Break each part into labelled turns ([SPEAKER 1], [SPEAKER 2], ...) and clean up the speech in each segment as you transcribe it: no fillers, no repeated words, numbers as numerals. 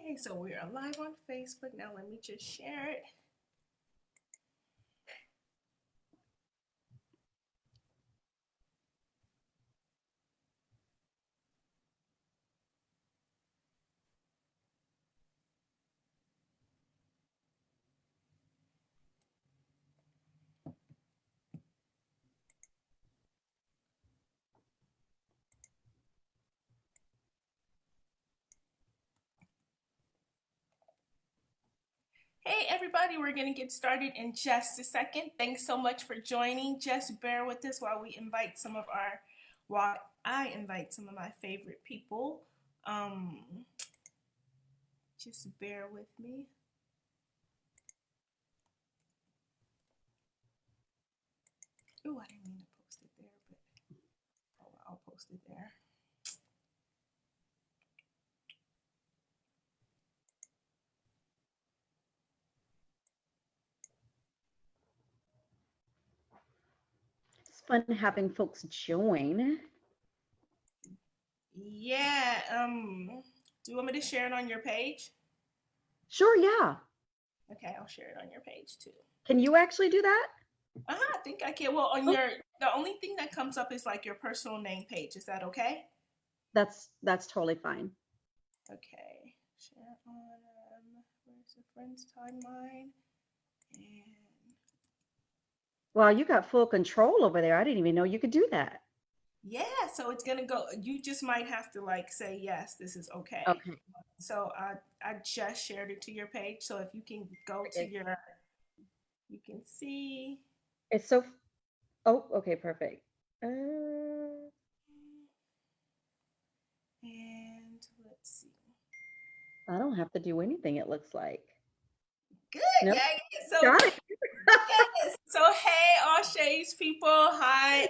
[SPEAKER 1] Okay, so we are live on Facebook. Now let me just share it. Hey everybody, we're gonna get started in just a second. Thanks so much for joining. Just bear with us while I invite some of my favorite people. Um, just bear with me. Oh, I didn't mean to post it there, but oh, I'll post it there.
[SPEAKER 2] It's fun having folks join.
[SPEAKER 1] Yeah, do you want me to share it on your page?
[SPEAKER 2] Sure, yeah.
[SPEAKER 1] Okay, I'll share it on your page too.
[SPEAKER 2] Can you actually do that?
[SPEAKER 1] I think I can. Well, on
[SPEAKER 2] Oh,
[SPEAKER 1] the only thing that comes up is like your personal name page. Is that okay?
[SPEAKER 2] that's totally fine.
[SPEAKER 1] Okay. Share on where's the friends timeline? And
[SPEAKER 2] Well, you got full control over there. I didn't even know you could do that.
[SPEAKER 1] yeah, so it's gonna go. You just might have to like say yes, this is okay.
[SPEAKER 2] Okay.
[SPEAKER 1] So I just shared it to your page. So if you can go to your, you can see.
[SPEAKER 2] It's so. Oh, okay, perfect. Uh,
[SPEAKER 1] And let's see.
[SPEAKER 2] I don't have to do anything. It looks like.
[SPEAKER 1] Good,
[SPEAKER 2] Nope.
[SPEAKER 1] yeah. Yeah. So
[SPEAKER 2] Got it.
[SPEAKER 1] yes. So hey, all Shae's people. Hi,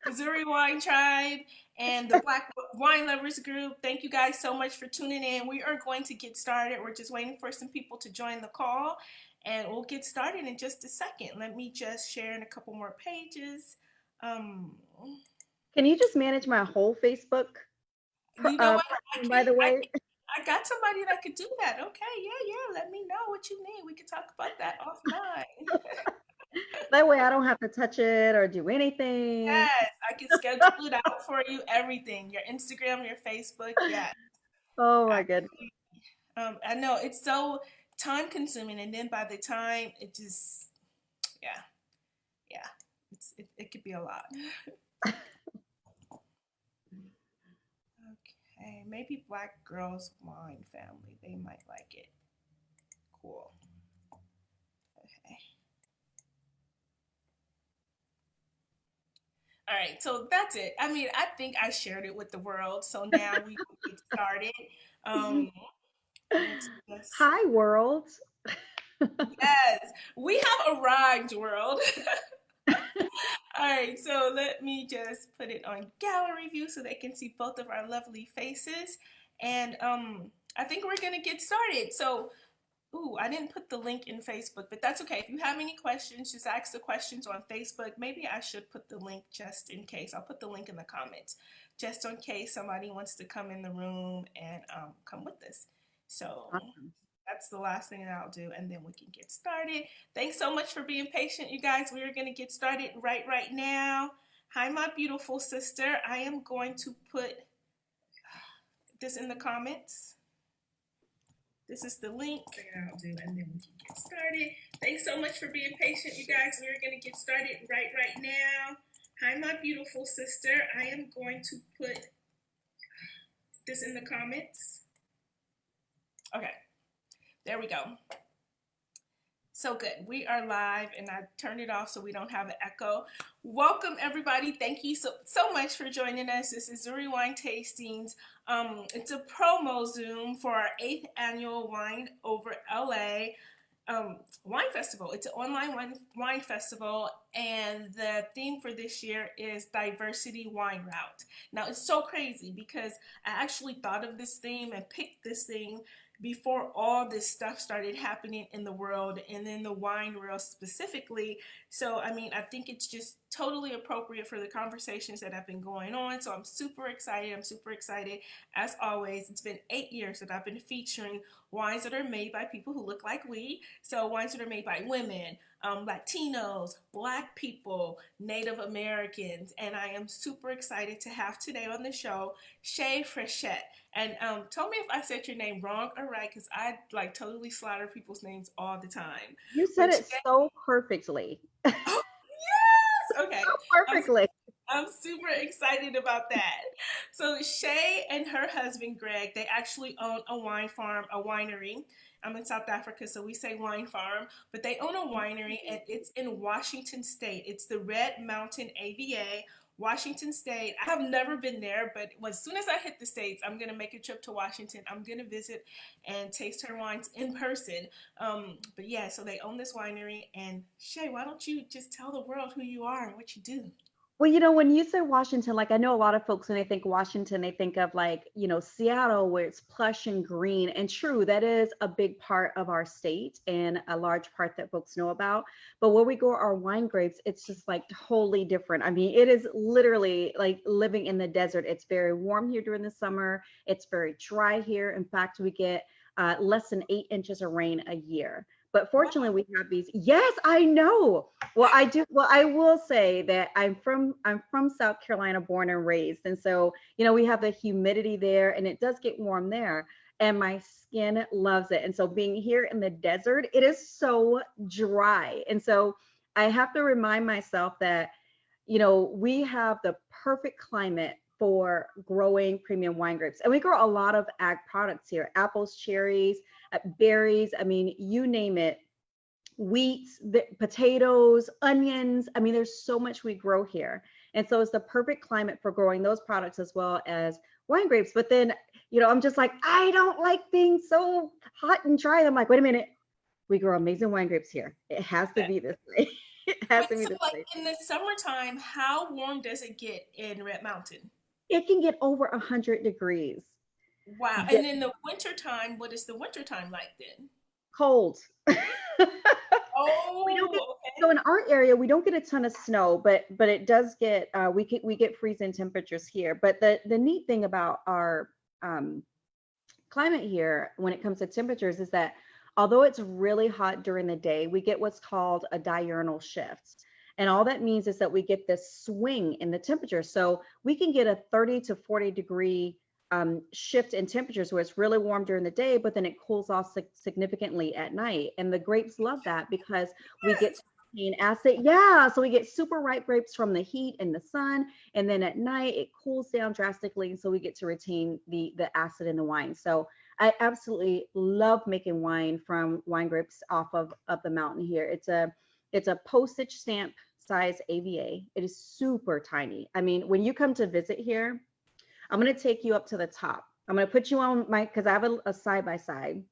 [SPEAKER 1] Missouri Wine Tribe and the Black Wine Lovers Group. Thank you guys so much for tuning in. We are going to get started. We're just waiting for some people to join the call, and we'll get started in just a second. Let me just share in a couple more pages. Um,
[SPEAKER 2] Can you just manage my whole Facebook?
[SPEAKER 1] you know what?
[SPEAKER 2] Platform, by the way.
[SPEAKER 1] I got somebody that could do that. Okay, yeah. Let me know what you need. We can talk about that offline.
[SPEAKER 2] That way I don't have to touch it or do anything.
[SPEAKER 1] Yes, I can schedule it out for you. Everything, your Instagram, your Facebook. Yes,
[SPEAKER 2] Oh my goodness.
[SPEAKER 1] actually, I know it's so time consuming, and then by the time it just, yeah, yeah, it could be a lot. Okay, maybe Black Girls Wine Family. They might like it. Cool. Okay. All right, so that's it. I mean, I think I shared it with the world. So now we can get started. Um, let's just
[SPEAKER 2] Hi, world.
[SPEAKER 1] Yes, we have arrived, world. All right, so let me just put it on gallery view so they can see both of our lovely faces. And I think we're gonna get started. So, ooh, I didn't put the link in Facebook, but that's okay. If you have any questions, just ask the questions on Facebook. Maybe I should put the link just in case. I'll put the link in the comments just in case somebody wants to come in the room and come with us. So
[SPEAKER 2] Awesome.
[SPEAKER 1] that's the last thing that I'll do, and then we can get started. Thanks so much for being patient, you guys. We are going to get started right now. Hi, my beautiful sister. I am going to put this in the comments. This is the link that I'll do, and then we can get started. Thanks so much for being patient, you guys. We are going to get started right now. Hi, my beautiful sister. I am going to put this in the comments. Okay, there we go. So good. We are live, and I turned it off so we don't have an echo. Welcome, everybody. Thank you so much for joining us. This is Zuri Wine Tastings. It's a promo Zoom for our 8th annual Wine Over LA wine festival. It's an online wine festival, and the theme for this year is Diversity Wine Route. Now, it's so crazy because I actually thought of this theme and picked this theme before all this stuff started happening in the world and in the wine world specifically. So, I mean, I think it's just totally appropriate for the conversations that have been going on. So, I'm super excited. I'm super excited. As always, it's been 8 years that I've been featuring wines that are made by people who look like we. So, wines that are made by women, Latinos, Black people, Native Americans. And I am super excited to have today on the show Shae Frichette. And tell me if I said your name wrong or right, because I like totally slaughter people's names all the time.
[SPEAKER 2] You said
[SPEAKER 1] But
[SPEAKER 2] it
[SPEAKER 1] Shae,
[SPEAKER 2] so perfectly.
[SPEAKER 1] oh yes, okay.
[SPEAKER 2] So
[SPEAKER 1] I'm
[SPEAKER 2] perfectly.
[SPEAKER 1] I'm super excited about that. So Shae and her husband Greg, they actually own a wine farm, a winery. I'm in South Africa, so we say wine farm, but they own a winery and it's in Washington State. It's the Red Mountain AVA, Washington State. I have never been there, but as soon as I hit the States, I'm gonna make a trip to Washington. I'm gonna visit and taste her wines in person. But yeah, so they own this winery. And Shae, why don't you just tell the world who you are and what you do?
[SPEAKER 2] Well, when you say Washington, like I know a lot of folks when they think Washington, they think of like, Seattle where it's plush and green. And true, that is a big part of our state and a large part that folks know about. But where we grow our wine grapes, it's just like totally different. I mean, it is literally like living in the desert. It's very warm here during the summer. It's very dry here. In fact, we get less than 8 inches of rain a year. But
[SPEAKER 1] Wow.
[SPEAKER 2] fortunately, we have these. Yes, I know. Well, I do. Well, I will say that I'm from South Carolina, born and raised, and so we have the humidity there, and it does get warm there, and my skin loves it. And so being here in the desert, it is so dry, and so I have to remind myself that we have the perfect climate for growing premium wine grapes, and we grow a lot of ag products here: apples, cherries, berries. I mean, you name it, wheat, potatoes, onions. I mean, there's so much we grow here. And so it's the perfect climate for growing those products as well as wine grapes. But then, I'm just like, I don't like being so hot and dry. I'm like, wait a minute. We grow amazing wine grapes here. It has to
[SPEAKER 1] That,
[SPEAKER 2] be this way. It has
[SPEAKER 1] wait,
[SPEAKER 2] to be
[SPEAKER 1] so
[SPEAKER 2] this
[SPEAKER 1] like
[SPEAKER 2] way.
[SPEAKER 1] in the summertime, how warm does it get in Red Mountain?
[SPEAKER 2] It can get over 100 degrees.
[SPEAKER 1] Wow.
[SPEAKER 2] The
[SPEAKER 1] And in the wintertime, what is the wintertime like then?
[SPEAKER 2] cold. We don't get
[SPEAKER 1] Oh,
[SPEAKER 2] so in
[SPEAKER 1] okay.
[SPEAKER 2] our area we don't get a ton of snow, but it does get we get freezing temperatures here. But the neat thing about our um, climate here when it comes to temperatures is that although it's really hot during the day, we get what's called a diurnal shift. And all that means is that we get this swing in the temperature. So we can get a 30 to 40 degree shift in temperatures where it's really warm during the day, but then it cools off significantly at night. And the grapes love that because we get
[SPEAKER 1] Yes.
[SPEAKER 2] to acid. Yeah. So we get super ripe grapes from the heat and the sun. And then at night it cools down drastically. And so we get to retain the acid in the wine. So I absolutely love making wine from wine grapes off of the mountain here. It's a postage stamp size AVA. It is super tiny. I mean, when you come to visit here, I'm going to take you up to the top. I'm going to put you on because I have a side by side.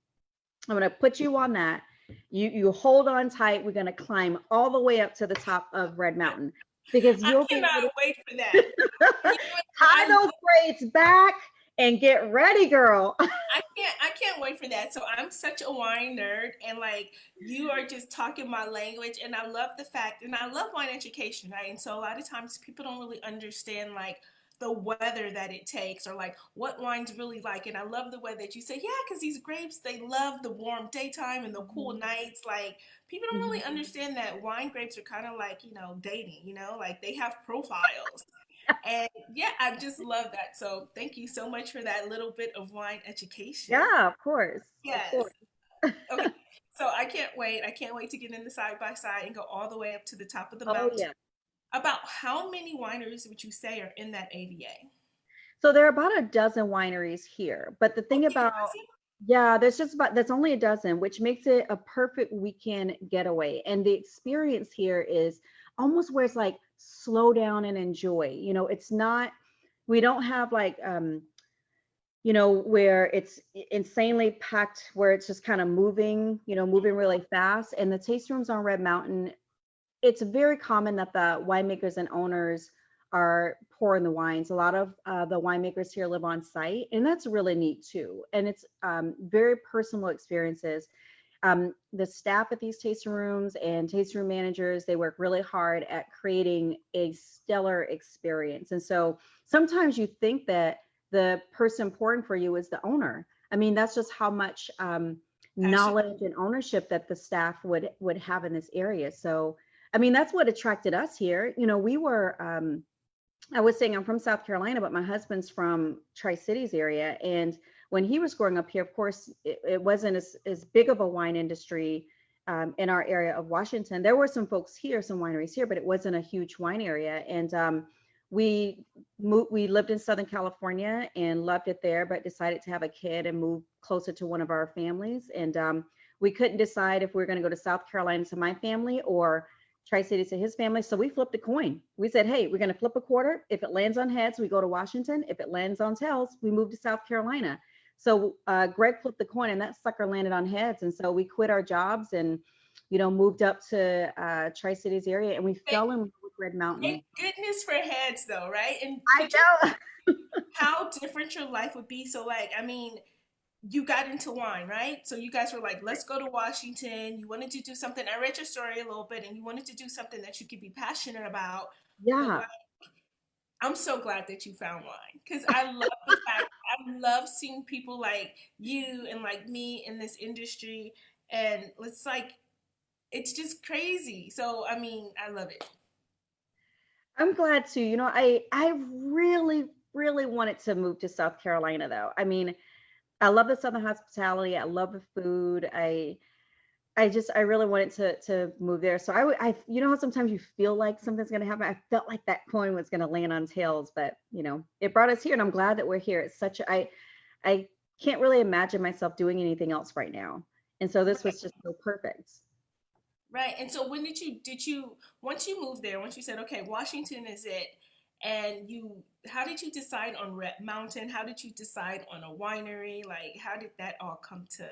[SPEAKER 2] I'm going to put you on that. You hold on tight. We're going to climb all the way up to the top of Red Mountain because
[SPEAKER 1] I
[SPEAKER 2] you'll be
[SPEAKER 1] cannot
[SPEAKER 2] able
[SPEAKER 1] wait for that.
[SPEAKER 2] to
[SPEAKER 1] You know,
[SPEAKER 2] tie
[SPEAKER 1] I
[SPEAKER 2] those braids back and get ready, girl.
[SPEAKER 1] I can't wait for that. So I'm such a wine nerd and like you are just talking my language and I love the fact and I love wine education, right? And so a lot of times people don't really understand like the weather that it takes or like what wines really like. And I love the way that you say, yeah, because these grapes, they love the warm daytime and the cool
[SPEAKER 2] Mhm,
[SPEAKER 1] nights. Like people don't really
[SPEAKER 2] mhm.
[SPEAKER 1] understand that wine grapes are kind of like, dating, like they have profiles. And yeah, I just love that. So thank you so much for that little bit of wine education.
[SPEAKER 2] Yeah, of course. Of
[SPEAKER 1] Yes.
[SPEAKER 2] course.
[SPEAKER 1] Okay. So I can't wait. I can't wait to get in the side by side and go all the way up to the top of the
[SPEAKER 2] Oh,
[SPEAKER 1] mountain.
[SPEAKER 2] yeah.
[SPEAKER 1] About how many wineries would you say are in that AVA?
[SPEAKER 2] So there are about a dozen wineries here. But the thing
[SPEAKER 1] Only a
[SPEAKER 2] about,
[SPEAKER 1] dozen?
[SPEAKER 2] yeah, that's only a dozen, which makes it a perfect weekend getaway. And the experience here is almost where it's like slow down and enjoy. It's not, we don't have like, where it's insanely packed, where it's just kind of moving really fast. And the taste rooms on Red Mountain, it's very common that the winemakers and owners are pouring the wines. A lot of the winemakers here live on site, and that's really neat too. And it's very personal experiences. The staff at these tasting rooms and tasting room managers, they work really hard at creating a stellar experience. And so sometimes you think that the person pouring for you is the owner. I mean, that's just how much
[SPEAKER 1] Passion.
[SPEAKER 2] knowledge and ownership that the staff would have in this area. So, I mean, that's what attracted us here. You know, we were I was saying I'm from South Carolina, but my husband's from Tri-Cities area. And when he was growing up here, of course, it wasn't as big of a wine industry in our area of Washington. There were some folks here, some wineries here, but it wasn't a huge wine area. And we lived in Southern California and loved it there, but decided to have a kid and move closer to one of our families. And we couldn't decide if we were going to go to South Carolina to my family or Tri-Cities to his family. So we flipped a coin. We said, hey, we're going to flip a quarter. If it lands on heads, we go to Washington. If it lands on tails, we move to South Carolina. So Greg flipped the coin and that sucker landed on heads. And so we quit our jobs and, you know, moved up to Tri-Cities area, and we
[SPEAKER 1] Thank,
[SPEAKER 2] fell in love with Red
[SPEAKER 1] thank
[SPEAKER 2] Mountain.
[SPEAKER 1] goodness for heads though, right? And
[SPEAKER 2] I
[SPEAKER 1] could you
[SPEAKER 2] know.
[SPEAKER 1] how different your life would be? So like, I mean, you got into wine, right? So you guys were like, let's go to Washington. You wanted to do something. I read your story a little bit and you wanted to do something that you could be passionate about. But
[SPEAKER 2] Yeah.
[SPEAKER 1] like, I'm so glad that you found wine because I love the fact, I love seeing people like you and like me in this industry. And it's like, it's just crazy. So, I mean, I love it.
[SPEAKER 2] I'm glad to. You know, I really, really wanted to move to South Carolina though. I mean, I love the Southern hospitality. I love the food. I really wanted to move there. So you know how sometimes you feel like something's going to happen. I felt like that coin was going to land on tails, but you know, it brought us here, and I'm glad that we're here. It's such a, I can't really imagine myself doing anything else right now, and so this
[SPEAKER 1] Right.
[SPEAKER 2] was just so perfect.
[SPEAKER 1] Right. And so when did you once you moved there, once you said, okay, Washington is it, and you how did you decide on Red Mountain? How did you decide on a winery? Like how did that all come to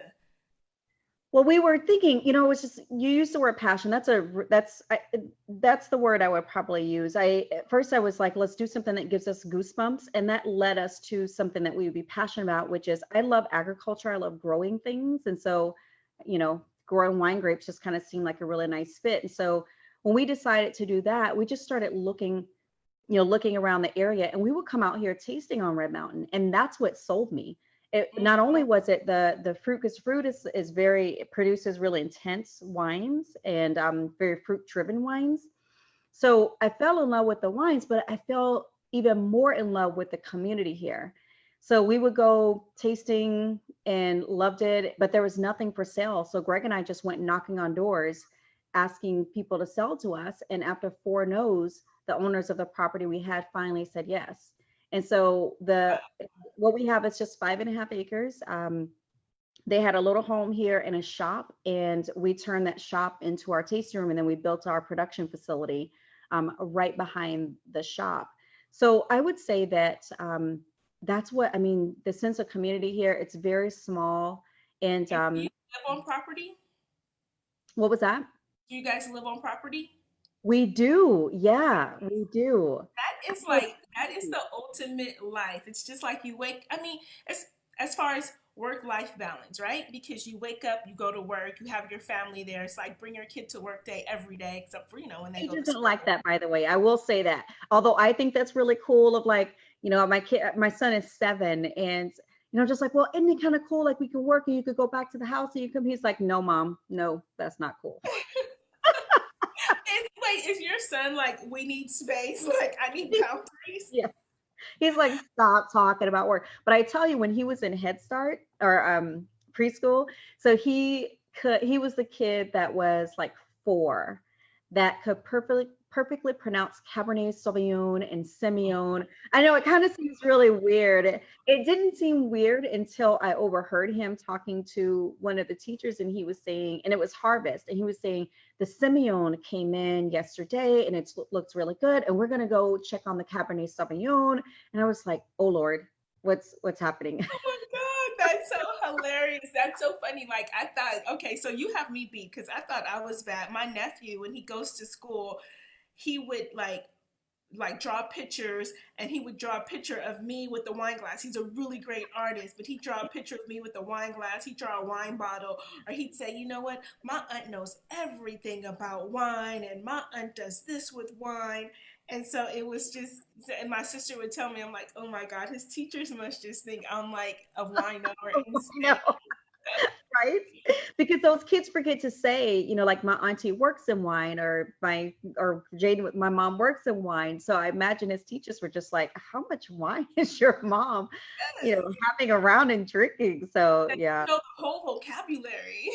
[SPEAKER 2] Well, we were thinking, you know, it was just you used the word passion. That's the word I would probably use. I At first I was like, let's do something that gives us goosebumps, and that led us to something that we would be passionate about, which is I love agriculture. I love growing things, and so, you know, growing wine grapes just kind of seemed like a really nice fit. And so when we decided to do that, we just started looking, you know, looking around the area, and we would come out here tasting on Red Mountain, and that's what sold me. It not only was it the fruit, because fruit is very, it produces really intense wines and very fruit driven wines. So I fell in love with the wines, but I fell even more in love with the community here. So we would go tasting and loved it, but there was nothing for sale. So Greg and I just went knocking on doors, asking people to sell to us. And after four no's, the owners of the property we had finally said yes. And so the what we have is just 5.5 acres. They had a little home here and a shop, and we turned that shop into our tasting room, and then we built our production facility right behind the shop. So I would say that that's what I mean. The sense of community here, it's very small. And
[SPEAKER 1] and do you live on property?
[SPEAKER 2] what was that?
[SPEAKER 1] Do you guys live on property?
[SPEAKER 2] We do, yeah, we do.
[SPEAKER 1] That
[SPEAKER 2] I
[SPEAKER 1] is
[SPEAKER 2] know it's
[SPEAKER 1] like that is the ultimate life. It's just like you wake. I mean, as far as work life balance, right? Because you wake up, you go to work, you have your family there. It's like bring your kid to work day every day, except for when they
[SPEAKER 2] He
[SPEAKER 1] go to
[SPEAKER 2] doesn't like
[SPEAKER 1] school.
[SPEAKER 2] that, by the way. I will say that. Although I think that's really cool of like, you know, my son is 7, and you know, just like, well, isn't it kind of cool? Like we can work and you could go back to the house and you come. He's like, no, mom, no, that's not cool.
[SPEAKER 1] Wait, is your son like we need space? Like I need boundaries.
[SPEAKER 2] Yeah. He's like, stop talking about work. But I tell you, when he was in Head Start or preschool, so he was the kid that was like 4 that could perfectly pronounce Cabernet Sauvignon and Semillon. I know it kind of seems really weird. It didn't seem weird until I overheard him talking to one of the teachers, and he was saying, and it was harvest, and he was saying the Semillon came in yesterday and it looks really good, and we're gonna go check on the Cabernet Sauvignon. And I was like, oh Lord, what's happening?
[SPEAKER 1] Oh my God, that's so hilarious. That's so funny. Like I thought, okay, so you have me beat because I thought I was bad. My nephew, when he goes to school, he would like like draw pictures, and he would draw a picture of me with the wine glass. He's a really great artist, but he'd draw a picture of me with the wine glass. He'd draw a wine bottle, or he'd say, you know what, my aunt knows everything about wine, and my aunt does this with wine. And so it was just, and my sister would tell me, I'm like, oh my God, his teachers must just think I'm like a wine owner
[SPEAKER 2] No,
[SPEAKER 1] insane.
[SPEAKER 2] right? Because those kids forget to say, like my auntie works in wine, or Jaden with my mom works in wine. So I imagine his teachers were just like, how much wine is your mom,
[SPEAKER 1] Yes.
[SPEAKER 2] having around and drinking? So
[SPEAKER 1] That
[SPEAKER 2] yeah.
[SPEAKER 1] you know the whole vocabulary.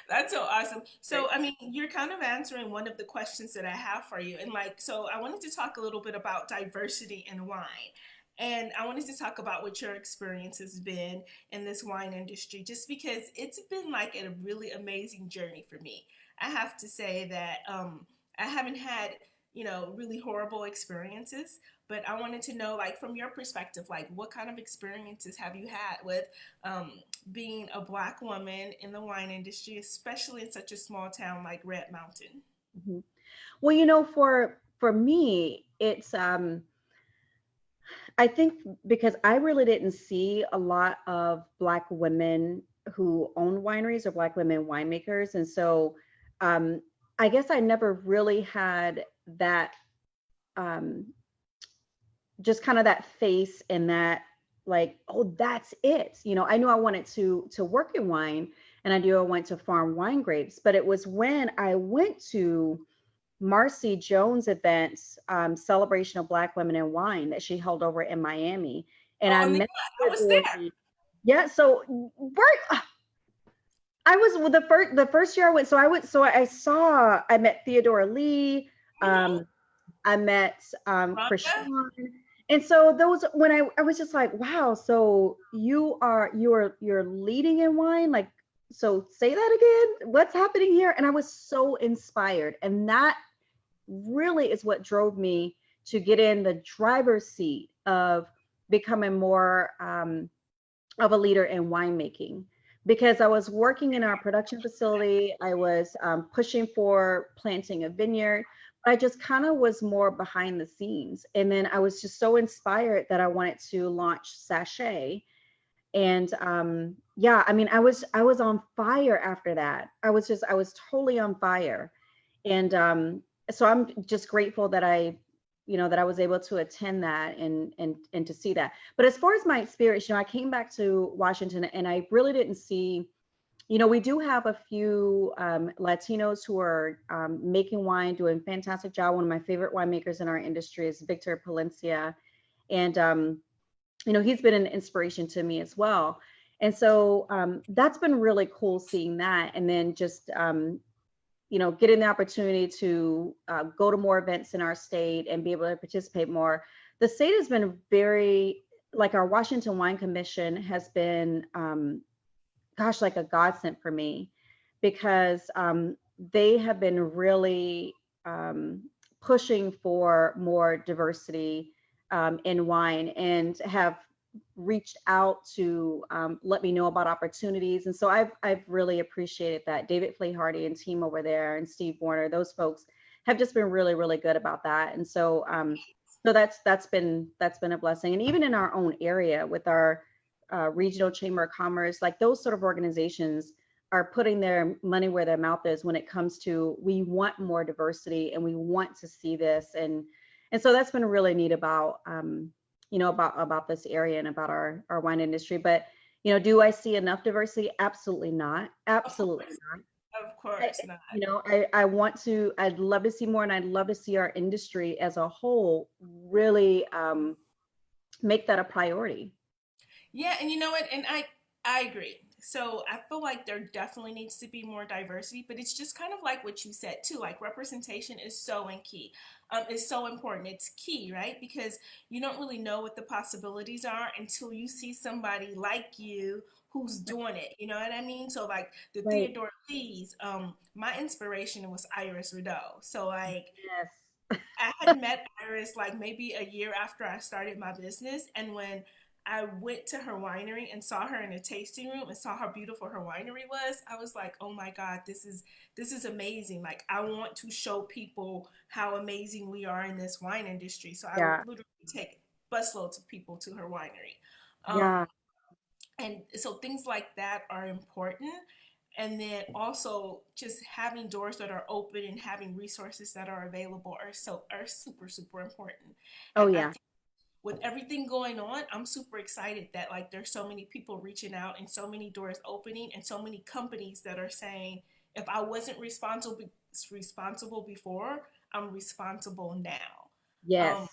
[SPEAKER 1] That's so awesome. So, I mean, you're kind of answering one of the questions that I have for you. And like, so I wanted to talk a little bit about diversity in wine. And I wanted to talk about what your experience has been in this wine industry, just because it's been like a really amazing journey for me. I have to say that I haven't had, really horrible experiences, but I wanted to know, like, from your perspective, like, what kind of experiences have you had with um, being a Black woman in the wine industry, especially in such a small town like Red Mountain?
[SPEAKER 2] Mhm. Well, for me, it's I think because I really didn't see a lot of Black women who own wineries, or Black women winemakers. And so um, I guess I never really had that, um, just kind of that face, and that, like, oh, that's it. I knew I wanted to work in wine, and I knew I went to farm wine grapes. But it was when I went to Marcy Jones' events, celebration of Black women in wine, that she held over in Miami. And
[SPEAKER 1] Oh,
[SPEAKER 2] I
[SPEAKER 1] oh my
[SPEAKER 2] met
[SPEAKER 1] God, I
[SPEAKER 2] the
[SPEAKER 1] was there.
[SPEAKER 2] lady. Yeah, so I was, well, the first year I went. So I met Theodora Lee.
[SPEAKER 1] Mm-hmm.
[SPEAKER 2] Um, I met
[SPEAKER 1] Rhonda?
[SPEAKER 2] Christian. And so those, when I was just like, wow, so you're leading in wine, like, so say that again. What's happening here? And I was so inspired. And that really is what drove me to get in the driver's seat of becoming more of a leader in winemaking, because I was working in our production facility. I was pushing for planting a vineyard. But I just kind of was more behind the scenes. And then I was just so inspired that I wanted to launch Sachet. And yeah, I mean, I was on fire after that. I was totally on fire. And so I'm just grateful that I was able to attend that, and to see that. But as far as my experience, I came back to Washington, and I really didn't see. We do have a few Latinos who are making wine, doing a fantastic job. One of my favorite winemakers in our industry is Victor Palencia, and he's been an inspiration to me as well. And so that's been really cool seeing that. And then just getting the opportunity to go to more events in our state and be able to participate more. The state has been very, like, our Washington Wine Commission has been, gosh, like a godsend for me, because they have been really pushing for more diversity in wine, and have reached out to let me know about opportunities. And so I've really appreciated that. David Flehardy and team over there, and Steve Warner, those folks have just been really, really good about that. And so that's been a blessing. And even in our own area with our regional chamber of commerce, like, those sort of organizations are putting their money where their mouth is when it comes to, we want more diversity, and we want to see this. And so that's been really neat about about this area, and about our wine industry. But do I see enough diversity? Absolutely not.
[SPEAKER 1] Of
[SPEAKER 2] Absolutely
[SPEAKER 1] course,
[SPEAKER 2] not.
[SPEAKER 1] of
[SPEAKER 2] I,
[SPEAKER 1] course not.
[SPEAKER 2] I want to. I'd love to see more, and I'd love to see our industry as a whole really make that a priority.
[SPEAKER 1] Yeah, and you know what? And I agree. So I feel like there definitely needs to be more diversity, but it's just kind of like what you said too. Like, representation is so and key. Is so important. It's key, right? Because you don't really know what the possibilities are until you see somebody like you who's doing it. You know what I mean? So like the
[SPEAKER 2] Right.
[SPEAKER 1] Theodore Lees, my inspiration was Iris Rideau. So like
[SPEAKER 2] Yes.
[SPEAKER 1] I had met Iris like maybe a year after I started my business, and when I went to her winery and saw her in a tasting room and saw how beautiful her winery was, I was like, oh my God, this is amazing. Like, I want to show people how amazing we are in this wine industry. So I would
[SPEAKER 2] Yeah.
[SPEAKER 1] literally take busloads of people to her winery.
[SPEAKER 2] Yeah.
[SPEAKER 1] And so things like that are important. And then also just having doors that are open and having resources that are available are super, super important.
[SPEAKER 2] Oh
[SPEAKER 1] And I
[SPEAKER 2] yeah.
[SPEAKER 1] think with everything going on, I'm super excited that like there's so many people reaching out and so many doors opening and so many companies that are saying, if I wasn't responsible before, I'm responsible now. Um,
[SPEAKER 2] Yes.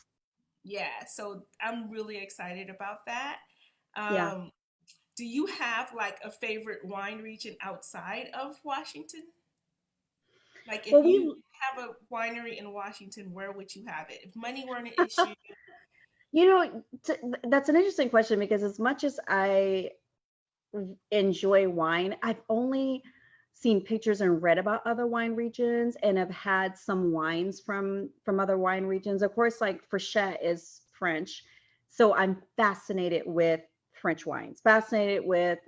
[SPEAKER 1] yeah, so I'm really excited about that.
[SPEAKER 2] Yeah.
[SPEAKER 1] Um, do you have like a favorite wine region outside of Washington? Like if
[SPEAKER 2] Well,
[SPEAKER 1] you
[SPEAKER 2] we,
[SPEAKER 1] have a winery in Washington, where would you have it? If money weren't an issue.
[SPEAKER 2] you know, that's an interesting question because as much as I enjoy wine, I've only seen pictures and read about other wine regions and have had some wines from other wine regions. Of course, like Frichette is French, so I'm fascinated with French wines. Fascinated with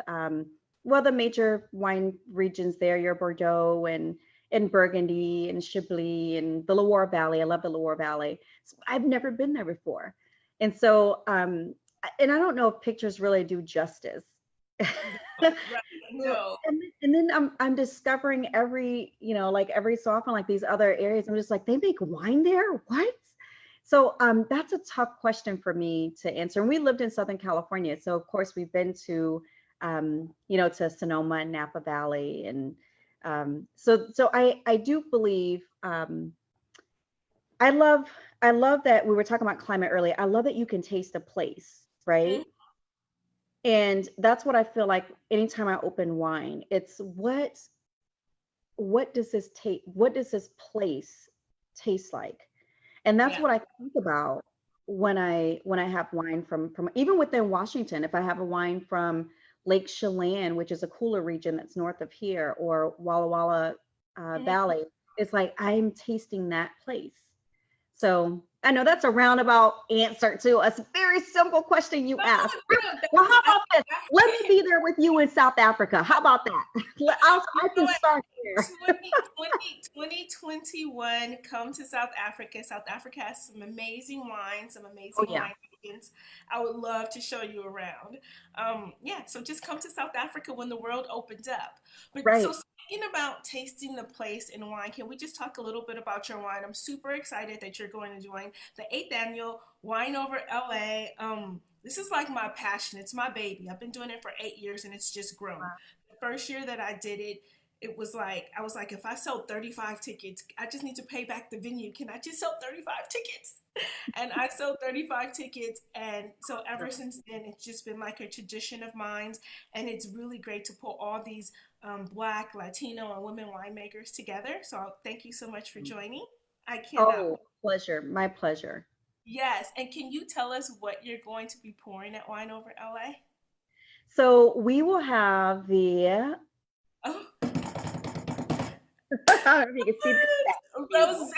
[SPEAKER 2] well, the major wine regions there, your Bordeaux and Burgundy and Chablis and the Loire Valley. I love the Loire Valley. So I've never been there before, and so and I don't know if pictures really do justice.
[SPEAKER 1] Right,
[SPEAKER 2] Well,
[SPEAKER 1] no.
[SPEAKER 2] and then I'm discovering every, like every so often, like these other areas. I'm just like, they make wine there? What? So that's a tough question for me to answer. And we lived in Southern California. So of course we've been to to Sonoma and Napa Valley. And so I do believe I love I love that we were talking about climate earlier. I love that you can taste a place,
[SPEAKER 1] Mhm.
[SPEAKER 2] right? And that's what I feel like anytime I open wine, it's what does this place taste like? And that's
[SPEAKER 1] Yeah.
[SPEAKER 2] what I think about when I have wine from even within Washington. If I have a wine from Lake Chelan, which is a cooler region that's north of here, or Walla Walla
[SPEAKER 1] Mhm.
[SPEAKER 2] Valley, it's like I'm tasting that place. So I know that's a roundabout answer to a very simple question you
[SPEAKER 1] No,
[SPEAKER 2] asked.
[SPEAKER 1] no,
[SPEAKER 2] Well,
[SPEAKER 1] that's
[SPEAKER 2] how
[SPEAKER 1] I
[SPEAKER 2] about this?
[SPEAKER 1] like
[SPEAKER 2] Let me
[SPEAKER 1] it.
[SPEAKER 2] be there with you in South Africa. How about that?
[SPEAKER 1] You
[SPEAKER 2] I
[SPEAKER 1] know
[SPEAKER 2] can
[SPEAKER 1] what?
[SPEAKER 2] start there.
[SPEAKER 1] 2021, come to South Africa. South Africa has some amazing wine, some
[SPEAKER 2] Oh
[SPEAKER 1] amazing
[SPEAKER 2] yeah,
[SPEAKER 1] wine regions. I would love to show you around. Yeah, so just come to South Africa when the world opens up. But so
[SPEAKER 2] right.
[SPEAKER 1] speaking about tasting the place in wine, can we just talk a little bit about your wine? I'm super excited that you're going to join the 8th annual Wine Over LA. This is like my passion. It's my baby. I've been doing it for 8 years and it's just grown. The first year that I did it, it was like I was like, if I sell 35 tickets, I just need to pay back the venue. Can I just sell 35 tickets? And I sold 35 tickets, and so ever since then it's just been like a tradition of mine. And it's really great to pull all these Black, Latino, and women winemakers together. So thank you so much for joining. I cannot.
[SPEAKER 2] Oh, pleasure. My pleasure.
[SPEAKER 1] Yes, and can you tell us what you're going to be pouring at Wine Over LA?
[SPEAKER 2] So we will have the
[SPEAKER 1] Oh,
[SPEAKER 2] if you can see this
[SPEAKER 1] rose
[SPEAKER 2] table.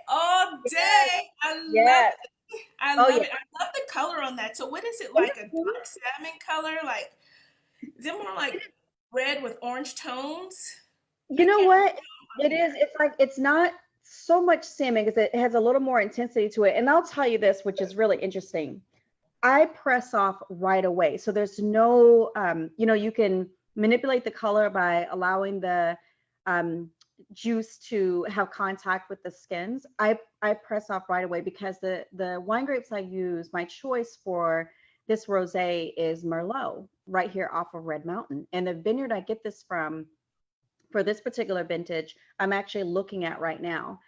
[SPEAKER 1] all
[SPEAKER 2] Yes,
[SPEAKER 1] day. I love
[SPEAKER 2] yes.
[SPEAKER 1] it. I
[SPEAKER 2] Oh
[SPEAKER 1] love
[SPEAKER 2] yeah.
[SPEAKER 1] it. I love the color on that. So what is it,
[SPEAKER 2] And
[SPEAKER 1] like a
[SPEAKER 2] it's
[SPEAKER 1] dark salmon color? Like, is it more like red with orange tones?
[SPEAKER 2] You
[SPEAKER 1] I
[SPEAKER 2] know
[SPEAKER 1] can't
[SPEAKER 2] what?
[SPEAKER 1] tell
[SPEAKER 2] It
[SPEAKER 1] on
[SPEAKER 2] is.
[SPEAKER 1] here.
[SPEAKER 2] It's like it's not so much salmon because it has a little more intensity to it. And I'll tell you this, which is really interesting. I press off right away. So there's no, you can manipulate the color by allowing the um, juice to have contact with the skins. I press off right away because the wine grapes I use, my choice for this rosé is Merlot right here off of Red Mountain. And the vineyard I get this from for this particular vintage, I'm actually looking at right now.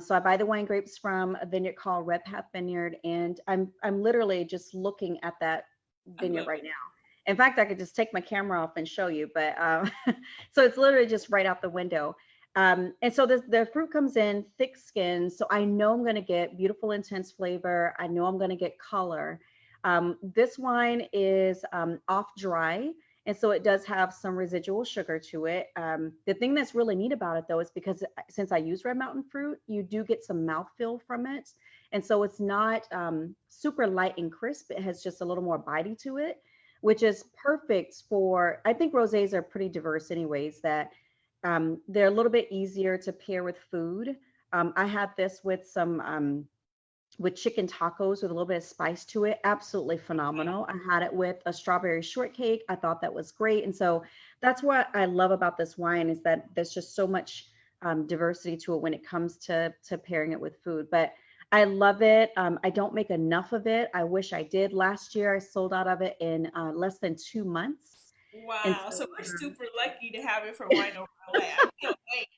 [SPEAKER 2] So I buy the wine grapes from a vineyard called Red Path Vineyard, and I'm literally just looking at that
[SPEAKER 1] I
[SPEAKER 2] vineyard
[SPEAKER 1] love
[SPEAKER 2] right
[SPEAKER 1] it.
[SPEAKER 2] now. In fact, I could just take my camera off and show you, but so it's literally just right out the window. And so the fruit comes in thick skin, so I know I'm going to get beautiful, intense flavor. I know I'm going to get color. This wine is off dry. And so it does have some residual sugar to it. The thing that's really neat about it though is because since I use Red Mountain fruit, you do get some mouthfeel from it. And so it's not super light and crisp. It has just a little more bitey to it, which is perfect for, I think rosés are pretty diverse anyways, that they're a little bit easier to pair with food. I had this with chicken tacos with a little bit of spice to it. Absolutely phenomenal. I had it with a strawberry shortcake. I thought that was great. And so that's what I love about this wine is that there's just so much diversity to it when it comes to pairing it with food. But I love it. I don't make enough of it. I wish I did. Last year, I sold out of it in less than 2 months. And
[SPEAKER 1] Wow.
[SPEAKER 2] so,
[SPEAKER 1] So we're super lucky to have it from Wine Over LA. I can't wait.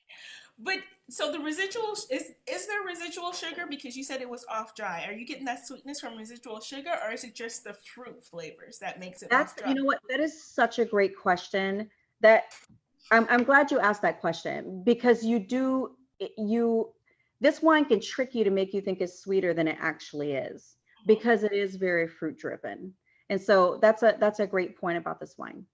[SPEAKER 1] But so the residual is there residual sugar because you said it was off dry? Are you getting that sweetness from residual sugar, or is it just the fruit flavors that makes it
[SPEAKER 2] that's,
[SPEAKER 1] off dry?
[SPEAKER 2] you know what, that is such a great question that I'm glad you asked that question because this wine can trick you to make you think it's sweeter than it actually is
[SPEAKER 1] Mhm.
[SPEAKER 2] because it is very fruit driven. And so that's a great point about this wine.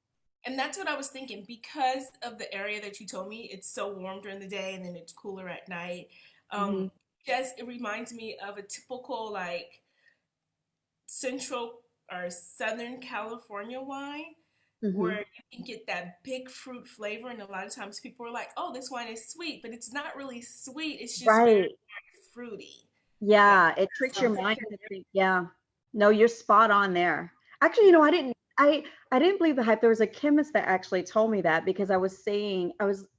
[SPEAKER 1] And that's what I was thinking because of the area that you told me. It's so warm during the day and then it's cooler at night.
[SPEAKER 2] Hmm.
[SPEAKER 1] Um, just it reminds me of a typical like Central or Southern California wine
[SPEAKER 2] Hmm.
[SPEAKER 1] where you can get that big fruit flavor. And a lot of times people are like, oh, this wine is sweet, but it's not really sweet. It's just very,
[SPEAKER 2] Right.
[SPEAKER 1] very fruity. Yeah.
[SPEAKER 2] Yeah, it tricks your
[SPEAKER 1] So,
[SPEAKER 2] mind to think, yeah. No, you're spot on there. Actually, I didn't believe the hype. There was a chemist that actually told me that because I was saying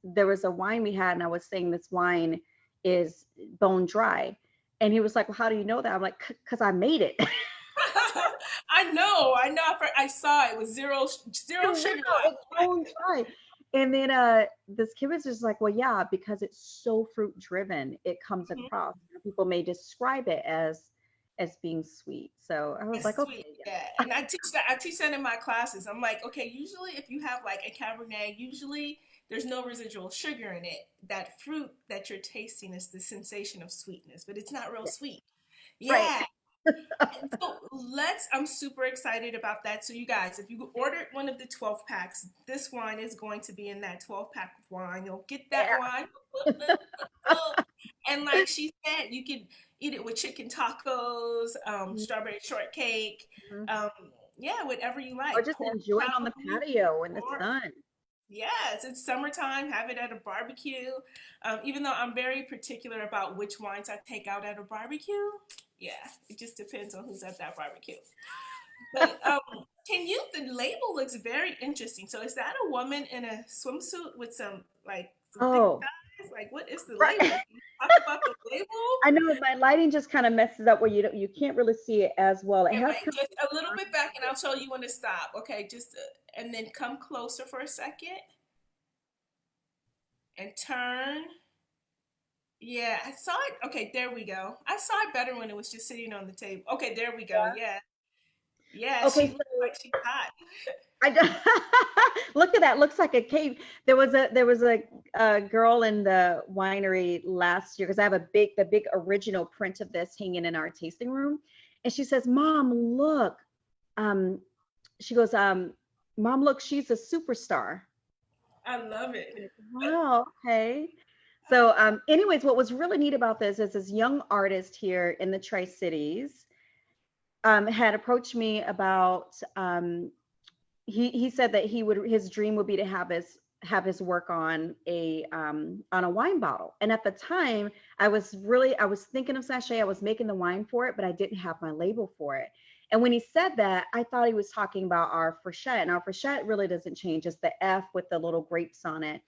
[SPEAKER 2] there was a wine we had and I was saying this wine is bone dry. And he was like, "Well, how do you know that?" I'm like, "Cause I made it."
[SPEAKER 1] I know. I saw it was zero
[SPEAKER 2] Zero,
[SPEAKER 1] sugar
[SPEAKER 2] it's
[SPEAKER 1] level.
[SPEAKER 2] bone dry. And then this chemist is like, "Well, yeah, because it's so fruit driven, it comes
[SPEAKER 1] Mhm.
[SPEAKER 2] across. People may describe it as being sweet." So I was like,
[SPEAKER 1] It's sweet,
[SPEAKER 2] "Okay, yeah."
[SPEAKER 1] yeah. And I teach that in my classes. I'm like, okay, usually if you have like a Cabernet, usually there's no residual sugar in it. That fruit that you're tasting is the sensation of sweetness, but it's not real
[SPEAKER 2] Yeah.
[SPEAKER 1] sweet.
[SPEAKER 2] Right.
[SPEAKER 1] Yeah. And so I'm super excited about that. So you guys, if you ordered one of the 12 packs, this wine is going to be in that 12 pack of wine. You'll get that
[SPEAKER 2] Yeah.
[SPEAKER 1] wine. And like she said, you can eat it with chicken tacos, strawberry shortcake,
[SPEAKER 2] Mhm.
[SPEAKER 1] um, yeah, whatever you
[SPEAKER 2] Or
[SPEAKER 1] like.
[SPEAKER 2] just
[SPEAKER 1] Pork
[SPEAKER 2] enjoy it on the
[SPEAKER 1] chop,
[SPEAKER 2] patio in the
[SPEAKER 1] or
[SPEAKER 2] sun.
[SPEAKER 1] yes, it's summertime. Have it at a barbecue. Even though I'm very particular about which wines I take out at a barbecue, yeah, it just depends on who's at that barbecue. But can you? The label looks very interesting. So is that a woman in a swimsuit with some thick
[SPEAKER 2] Oh,
[SPEAKER 1] thighs? Like, what is the label?
[SPEAKER 2] right.
[SPEAKER 1] Can you talk about the label?
[SPEAKER 2] I know my lighting just kind of messes up where you can't really see it as well. It
[SPEAKER 1] Okay,
[SPEAKER 2] has
[SPEAKER 1] wait,
[SPEAKER 2] kind
[SPEAKER 1] just a little
[SPEAKER 2] of
[SPEAKER 1] bit back, and I'll tell you when to stop. Okay, just and then come closer for a second and turn. Yeah, I saw it. Okay, there we go. I saw it better when it was just sitting on the table. Okay, there we go. Yeah, yeah,
[SPEAKER 2] okay,
[SPEAKER 1] she
[SPEAKER 2] so
[SPEAKER 1] looks like she's hot.
[SPEAKER 2] I just, look at that. Looks like a cave. There was a girl in the winery last year because I have the big original print of this hanging in our tasting room, and she says, "Mom, look." Um, she goes, "Mom, look, she's a superstar."
[SPEAKER 1] I love it.
[SPEAKER 2] Like, wow, okay. So, anyways, what was really neat about this is this young artist here in the Tri Cities had approached me about he said that his dream would be to have his work on a wine bottle. And at the time, I was thinking of sachet. I was making the wine for it, but I didn't have my label for it. And when he said that, I thought he was talking about our Frichette. And our Frichette really doesn't change. It's the F with the little grapes on it.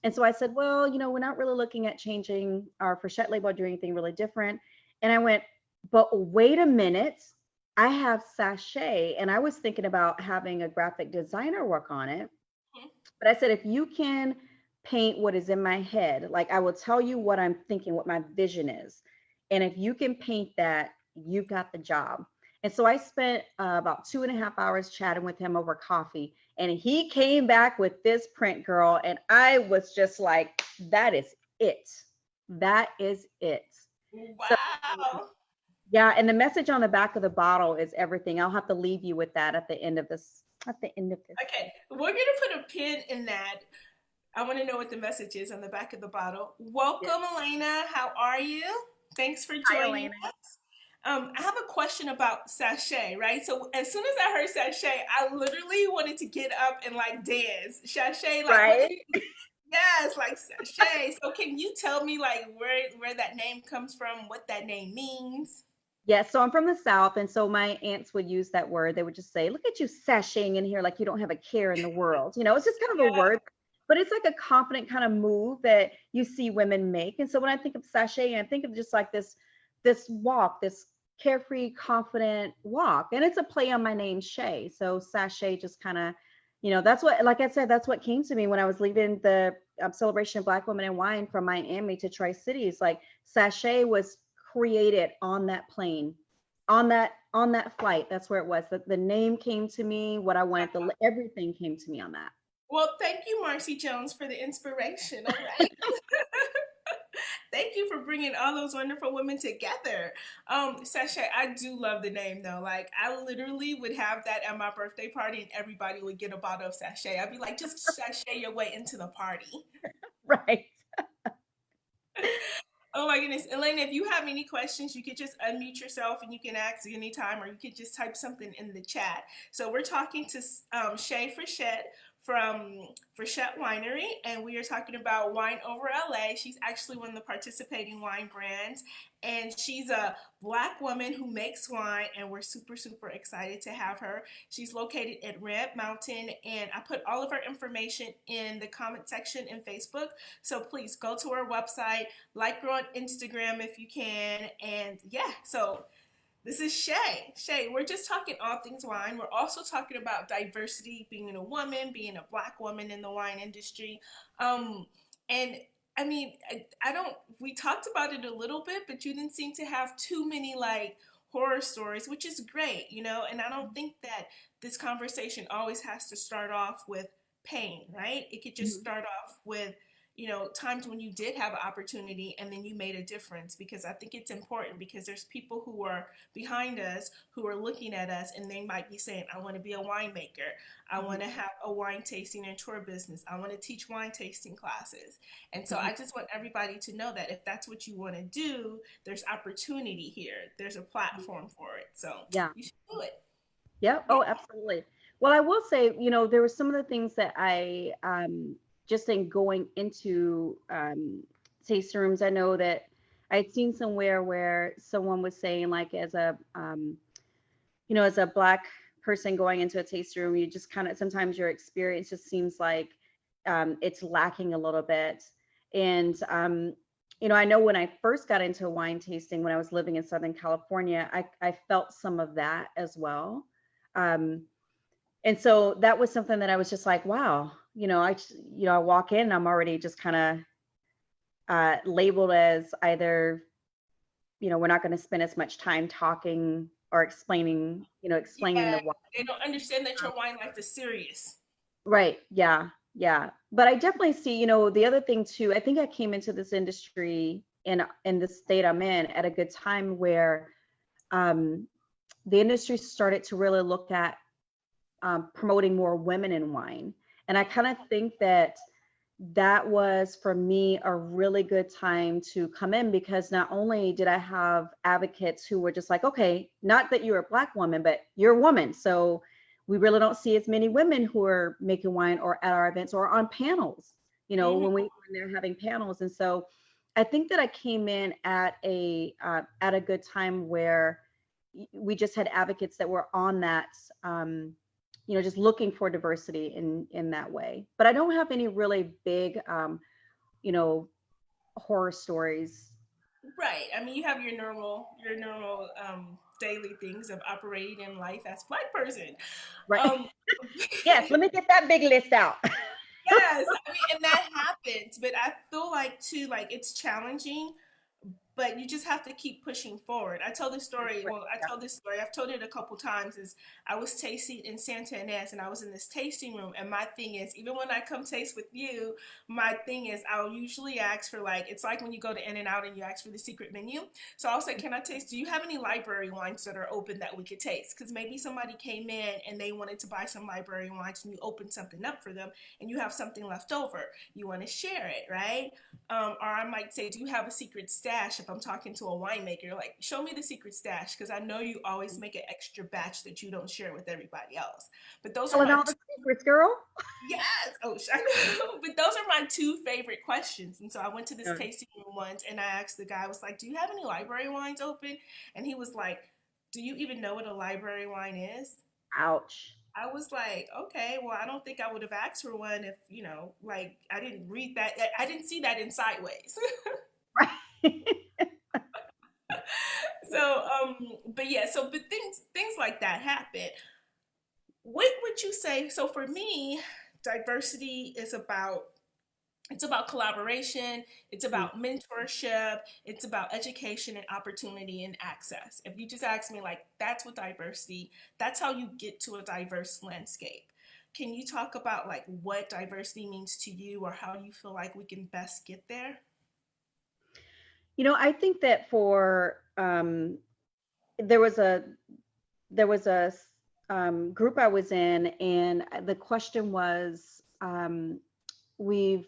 [SPEAKER 2] And so I said, well, we're not really looking at changing our Frichette label or doing anything really different. And I went, but wait a minute. I have sachet, and I was thinking about having a graphic designer work on it. But I said, if you can paint what is in my head, like I will tell you what I'm thinking, what my vision is. And if you can paint that, you got the job. And so I spent about 2.5 hours chatting with him over coffee. And he came back with this print, girl. And I was just like, that is it. That is it. So,
[SPEAKER 1] Wow.
[SPEAKER 2] yeah. And the message on the back of the bottle is everything. I'll have to leave you with that at the end of this. at the end of this.
[SPEAKER 1] Okay, we're gonna put a pin in that. I want to know what the message is on the back of the bottle.
[SPEAKER 2] Yeah.
[SPEAKER 1] Welcome, Elena. How are you? Thanks for
[SPEAKER 2] Hi,
[SPEAKER 1] joining
[SPEAKER 2] Elena.
[SPEAKER 1] us. I have a question about sachet, right? So as soon as I heard sachet, I literally wanted to get up and like dance. Sachet, like what?
[SPEAKER 2] Right?
[SPEAKER 1] Yes, like sachet. So can you tell me like where that name comes from? What that name means?
[SPEAKER 2] Yeah, so I'm from the South, and so my aunts would use that word. They would just say, "Look at you sashaying in here like you don't have a care in the world." It's just kind of a
[SPEAKER 1] Yeah.
[SPEAKER 2] word, but it's like a confident kind of move that you see women make. And so when I think of sashay, I think of just like this walk, this carefree, confident walk, and it's a play on my name, Shae. So sashay just kind of, that's what, like I said, that's what came to me when I was leaving the celebration of Black women in wine from Miami to Tri Cities. Like sashay was created on that plane, on that flight. That's where it was. The name came to me, what I wanted, everything came to me on that.
[SPEAKER 1] Well, thank you, Marcy Jones, for the inspiration. All right. Thank you for bringing all those wonderful women together. Sashay, I do love the name though. Like, I literally would have that at my birthday party, and everybody would get a bottle of sachet. I'd be like, just sashay your way into the party.
[SPEAKER 2] Right.
[SPEAKER 1] Oh my goodness. Elena, if you have any questions, you could just unmute yourself and you can ask anytime, or you could just type something in the chat. So we're talking to Shae Frichette from Frichette Winery, and we are talking about wine over LA. She's actually one of the participating wine brands, and she's a Black woman who makes wine, and we're super, super excited to have her. She's located at Red Mountain, and I put all of her information in the comment section in Facebook. So please go to her website, like her on Instagram if you can. And yeah, so this is Shae. Shae, we're just talking all things wine. We're also talking about diversity, being a woman, being a Black woman in the wine industry. And I mean, I don't, we talked about it a little bit, but you didn't seem to have too many like horror stories, which is great, and I don't think that this conversation always has to start off with pain, right? It could just
[SPEAKER 2] Mhm.
[SPEAKER 1] start off with times when you did have an opportunity and then you made a difference, because I think it's important, because there's people who are behind us who are looking at us, and they might be saying, I want to be a winemaker. I want
[SPEAKER 2] Mhm.
[SPEAKER 1] to have a wine tasting and tour business. I want to teach wine tasting classes. And so
[SPEAKER 2] Mhm.
[SPEAKER 1] I just want everybody to know that if that's what you want to do, there's opportunity here. There's a platform for it. So
[SPEAKER 2] Yeah.
[SPEAKER 1] you should do it.
[SPEAKER 2] Yeah.
[SPEAKER 1] Yeah.
[SPEAKER 2] Oh, absolutely. Well, I will say, there were some of the things that I just in going into taste rooms, I know that I had seen somewhere where someone was saying, like, as a Black person going into a taste room, you just kind of, sometimes your experience just seems like it's lacking a little bit. And I know when I first got into wine tasting, when I was living in Southern California, I felt some of that as well. Um, and so that was something that I was just like, wow, I walk in, I'm already just kind of labeled as either, we're not going to spend as much time talking or explaining
[SPEAKER 1] Yeah.
[SPEAKER 2] the why.
[SPEAKER 1] They don't understand that your wine life is serious.
[SPEAKER 2] Right. Yeah. Yeah. But I definitely see, the other thing too, I think I came into this industry in the state I'm in at a good time where um, the industry started to really look at promoting more women in wine. And I kind of think that was for me a really good time to come in, because not only did I have advocates who were just like, okay, not that you're a Black woman, but you're a woman. So we really don't see as many women who are making wine or at our events or on panels,
[SPEAKER 1] Hmm.
[SPEAKER 2] when they're having panels. And so I think that I came in at a good time where we just had advocates that were on that, just looking for diversity in that way. But I don't have any really big, you know, horror stories.
[SPEAKER 1] Right. I mean, you have your normal daily things of operating in life as a Black person.
[SPEAKER 2] Right.
[SPEAKER 1] Um,
[SPEAKER 2] Yes, let me get that big list out.
[SPEAKER 1] yes, I mean, and that happens, but I feel like too, like it's challenging but you just have to keep pushing forward. I tell this story.
[SPEAKER 2] Right.
[SPEAKER 1] Well, I
[SPEAKER 2] Yeah.
[SPEAKER 1] tell this story. I've told it a couple times. Is I was tasting in Santa Ynez, and I was in this tasting room. And my thing is, even when I come taste with you, my thing is, I'll usually ask for like, it's like when you go to In and Out and you ask for the secret menu. So I'll say, can I taste? Do you have any library wines that are open that we could taste? Because maybe somebody came in and they wanted to buy some library wines, and you opened something up for them, and you have something left over. You want to share it, right? Or I might say, do you have a secret stash? If I'm talking to a winemaker, like, show me the secret stash because I know you always make an extra batch that you don't share with everybody else. But those are
[SPEAKER 2] Telling
[SPEAKER 1] my
[SPEAKER 2] all the secrets, girl.
[SPEAKER 1] yes. Oh, I know. But those are my two favorite questions. And so I went to this
[SPEAKER 2] Yeah.
[SPEAKER 1] tasting room once and I asked the guy, I was like, do you have any library wines open? And he was like, do you even know what a library wine is?
[SPEAKER 2] Ouch.
[SPEAKER 1] I was like, okay, well, I don't think I would have asked for one if, like I didn't read that. I didn't see that in Sideways.
[SPEAKER 2] Right.
[SPEAKER 1] So, but yeah, so, but things like that happen. What would you say? So for me, diversity is about it's about collaboration, it's
[SPEAKER 2] Mm.
[SPEAKER 1] about mentorship, it's about education and opportunity and access. If you just ask me, like, that's what diversity, that's how you get to a diverse landscape. Can you talk about like what diversity means to you or how you feel like we can best get there?
[SPEAKER 2] I think that for there was a there was a group I was in, and the question was, we've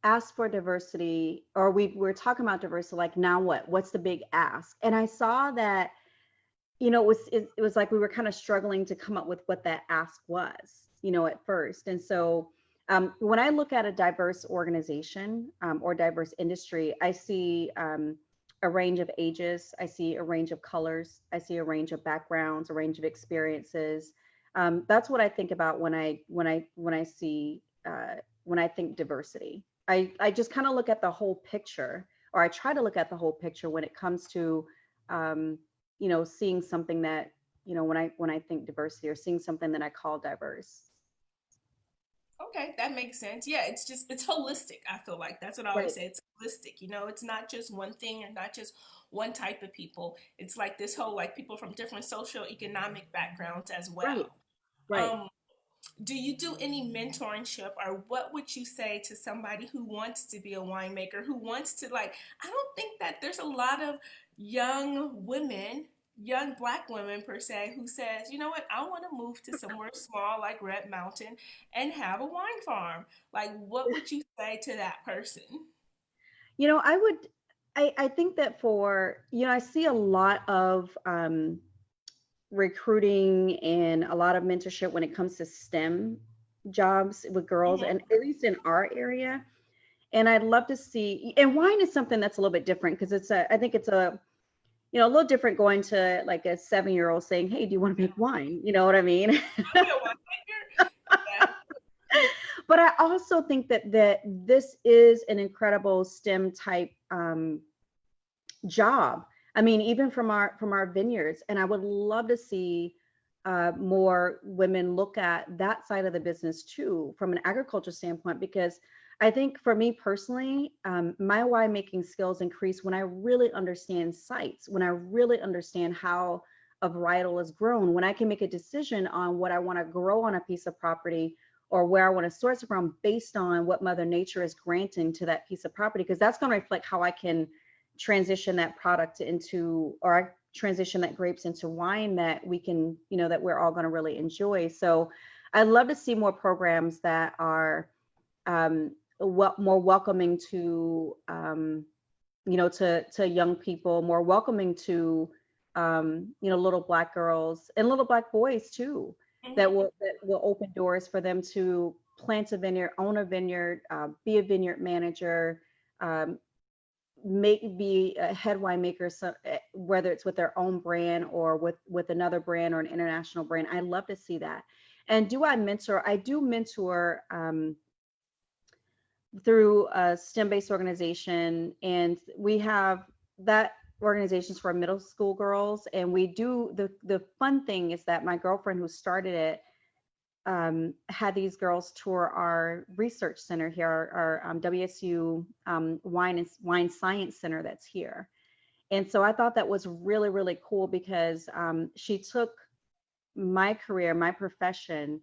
[SPEAKER 2] asked for diversity, or we're talking about diversity. Like, now what? What's the big ask? And I saw that, it was like we were kind of struggling to come up with what that ask was, at first. And so, when I look at a diverse organization, or diverse industry, I see a range of ages, I see a range of colors, I see a range of backgrounds, a range of experiences. That's what I think about when I think diversity. I just kind of look at the whole picture, or I try to look at the whole picture when it comes to, um, seeing something that, when I think diversity, or seeing something that I call diverse.
[SPEAKER 1] Okay, that makes sense. Yeah, it's just it's holistic. I feel like that's what I always
[SPEAKER 2] Right,
[SPEAKER 1] say. It's holistic. It's not just one thing or not just one type of people. It's like this whole like people from different socio-economic backgrounds as
[SPEAKER 2] right,
[SPEAKER 1] well.
[SPEAKER 2] right.
[SPEAKER 1] Um, do you do any mentorship or what would you say to somebody who wants to be a winemaker, who wants to like I don't think that there's a lot of young women, young black women per se, who says, you know what, I want to move to somewhere small like Red Mountain and have a wine farm. Like what would you say to that person?
[SPEAKER 2] I would, I think that for, I see a lot of recruiting and a lot of mentorship when it comes to STEM jobs with girls,
[SPEAKER 1] Mhm.
[SPEAKER 2] and at least in our area. And I'd love to see, and wine is something that's a little bit different, because I think it's a little different going to like a 7-year-old saying, "Hey, do you want to make wine?" You know what I mean?
[SPEAKER 1] I'll be a winemaker. Yeah.
[SPEAKER 2] But I also think that this is an incredible STEM type job. I mean, even from our vineyards, and I would love to see more women look at that side of the business too, from an agriculture standpoint, because I think for me personally, my winemaking skills increase when I really understand sites, when I really understand how a varietal is grown, when I can make a decision on what I want to grow on a piece of property, or where I want to source it from, based on what Mother Nature is granting to that piece of property, because that's going to reflect how I can transition that product into, or I transition that grapes into wine that we can, that we're all going to really enjoy. So I'd love to see more programs that are more welcoming to, to young people, more welcoming to, little black girls and little black boys too, that
[SPEAKER 1] Mhm.
[SPEAKER 2] will open doors for them to plant a vineyard, own a vineyard, be a vineyard manager, um, be a head winemaker, so, whether it's with their own brand or with another brand or an international brand. I love to see that. And do I mentor? I do mentor through a STEM-based organization, and we have that organizations for middle school girls. And we do, the fun thing is that my girlfriend who started it, had these girls tour our research center here, our WSU Wine Science Center that's here. And so I thought that was really, really cool because she took my career, my profession,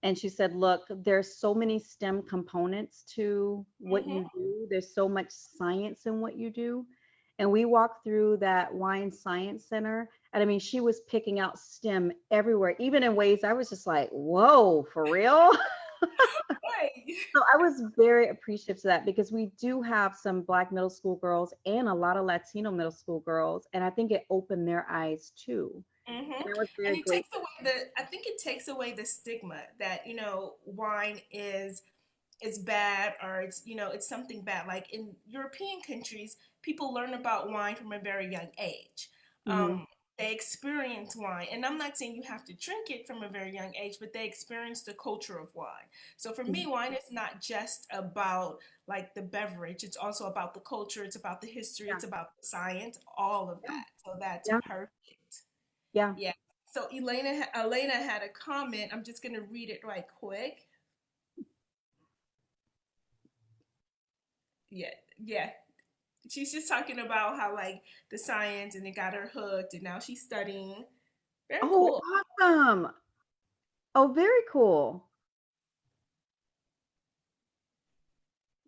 [SPEAKER 2] and she said, "Look, there's so many STEM components to what
[SPEAKER 1] Mm-hmm.
[SPEAKER 2] you do. There's so much science in what you do." And we walked through that wine science center, and I mean, she was picking out STEM everywhere, even in ways I was just like, "Whoa, for real?"
[SPEAKER 1] Right.
[SPEAKER 2] So I was very appreciative to that because we do have some Black middle school girls and a lot of Latino middle school girls, and I think it opened their eyes too.
[SPEAKER 1] Mm-hmm.
[SPEAKER 2] And I was very
[SPEAKER 1] And it takes
[SPEAKER 2] grateful.
[SPEAKER 1] away I think it takes away the stigma that, wine is bad, or it's something bad. Like in European countries, people learn about wine from a very young age.
[SPEAKER 2] Hmm.
[SPEAKER 1] They experience wine, and I'm not saying you have to drink it from a very young age, but they experience the culture of wine. So for me, wine is not just about like the beverage, it's also about the culture, it's about the history,
[SPEAKER 2] Yeah,
[SPEAKER 1] it's about the science, all of
[SPEAKER 2] yeah,
[SPEAKER 1] that. So that's
[SPEAKER 2] yeah,
[SPEAKER 1] perfect.
[SPEAKER 2] yeah.
[SPEAKER 1] Yeah. So Elena had a comment. I'm just gonna read it right quick. Yeah, yeah. She's just talking about how like the science and it got her hooked, and now she's studying. Very
[SPEAKER 2] Oh,
[SPEAKER 1] cool.
[SPEAKER 2] awesome. Oh, very cool.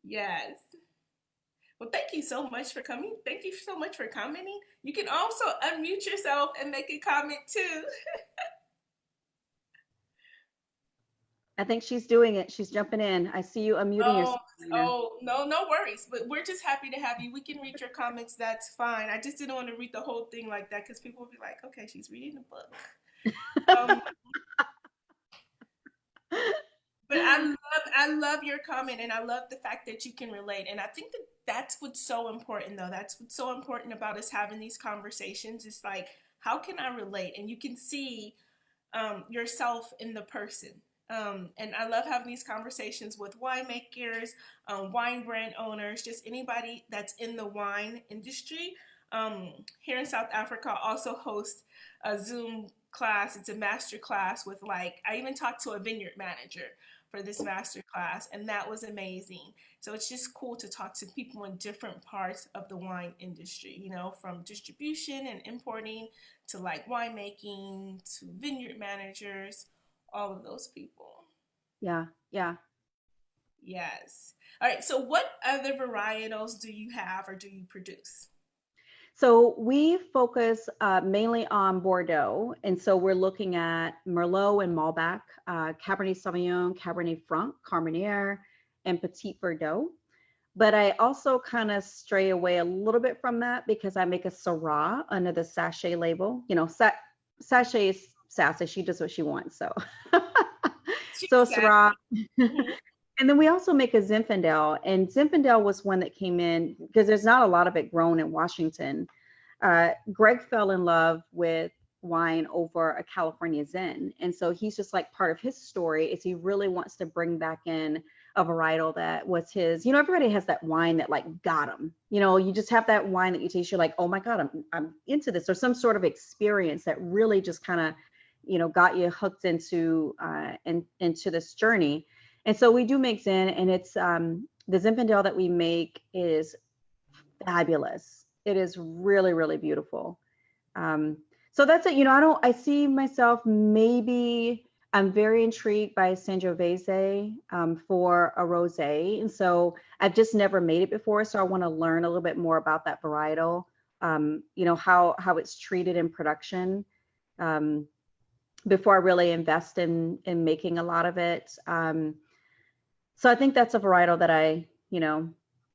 [SPEAKER 1] Yes. Well, thank you so much for coming. Thank you so much for commenting. You can also unmute yourself and make a comment too.
[SPEAKER 2] I think she's doing it. She's jumping in. I see you unmuting
[SPEAKER 1] Oh,
[SPEAKER 2] yourself, Lena.
[SPEAKER 1] oh, no, no worries. But we're just happy to have you. We can read your comments. That's fine. I just didn't want to read the whole thing like that because people would be like, okay, she's reading the book. Um, but I love your comment, and I love the fact that you can relate. And I think that that's what's so important, though. That's what's so important about us having these conversations. It's like, how can I relate? And you can see yourself in the person. And I love having these conversations with winemakers, wine brand owners, just anybody that's in the wine industry. Here in South Africa, I also host a Zoom class. It's a master class with like, I even talked to a vineyard manager for this master class, and that was amazing. So it's just cool to talk to people in different parts of the wine industry, from distribution and importing to like winemaking to vineyard managers, all of those people.
[SPEAKER 2] Yeah, yeah.
[SPEAKER 1] Yes. All right. So, what other varietals do you have or do you produce?
[SPEAKER 2] So we focus mainly on Bordeaux. And so we're looking at Merlot and Malbec, Cabernet Sauvignon, Cabernet Franc, Carmenere, and Petit Verdot. But I also kind of stray away a little bit from that because I make a Syrah under the Sachet label. Sachet is sassy. She does what she wants. So,
[SPEAKER 1] She
[SPEAKER 2] so
[SPEAKER 1] said,
[SPEAKER 2] Syrah.
[SPEAKER 1] mhm.
[SPEAKER 2] And then we also make a Zinfandel, and Zinfandel was one that came in because there's not a lot of it grown in Washington. Greg fell in love with wine over a California Zen, and so he's just like part of his story is he really wants to bring back in a varietal that was his. Everybody has that wine that like got him. You just have that wine that you taste, you're like, oh my god, I'm into this, or some sort of experience that really just kind of got you hooked into this journey. And so we do make Zen, and it's the Zinfandel that we make is fabulous. It is really, really beautiful. Um, so that's it. I see myself maybe. I'm very intrigued by Sangiovese for a rosé, and so I've just never made it before. So I want to learn a little bit more about that varietal. How it's treated in production um, before I really invest in making a lot of it. So I think that's a varietal that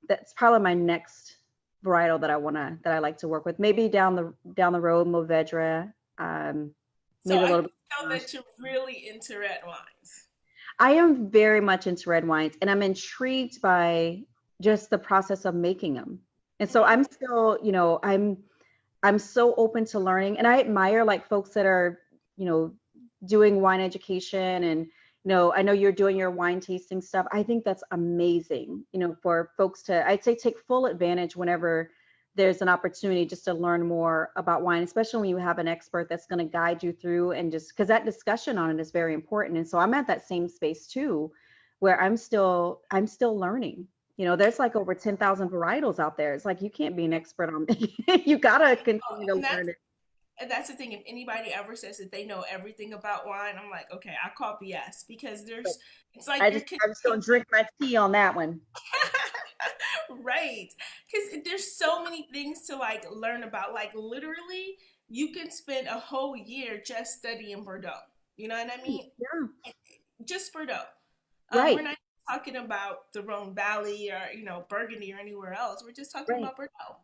[SPEAKER 2] that's probably my next varietal that I like to work with. Maybe down the road, Mourvedre,
[SPEAKER 1] So
[SPEAKER 2] maybe a
[SPEAKER 1] I can
[SPEAKER 2] little bit
[SPEAKER 1] tell
[SPEAKER 2] of Grenache.
[SPEAKER 1] that you're really into red wines.
[SPEAKER 2] I am very much into red wines, and I'm intrigued by just the process of making them. And so
[SPEAKER 1] Hmm.
[SPEAKER 2] I'm still, I'm so open to learning, and I admire like folks that are, you know, doing wine education, and I know you're doing your wine tasting stuff. I think that's amazing, for folks to, I'd say, take full advantage whenever there's an opportunity just to learn more about wine, especially when you have an expert that's going to guide you through, and just because that discussion on it is very important. And so I'm at that same space too, where I'm still learning. there's like over 10,000 varietals out there. It's like you can't be an expert on you gotta continue to
[SPEAKER 1] And that's
[SPEAKER 2] learn it.
[SPEAKER 1] and that's the thing. If anybody ever says that they know everything about wine, I'm like, okay, I call BS because
[SPEAKER 2] But
[SPEAKER 1] it's like
[SPEAKER 2] I
[SPEAKER 1] you're
[SPEAKER 2] just I'm just gonna drink my tea on that one.
[SPEAKER 1] right. Because there's so many things to like learn about. Like literally, you can spend a whole year just studying Bordeaux. You know what I
[SPEAKER 2] Right,
[SPEAKER 1] mean?
[SPEAKER 2] yeah,
[SPEAKER 1] Just Bordeaux. We're
[SPEAKER 2] right,
[SPEAKER 1] not talking about the Rhone Valley or Burgundy or anywhere else. We're just talking
[SPEAKER 2] right.
[SPEAKER 1] about Bordeaux.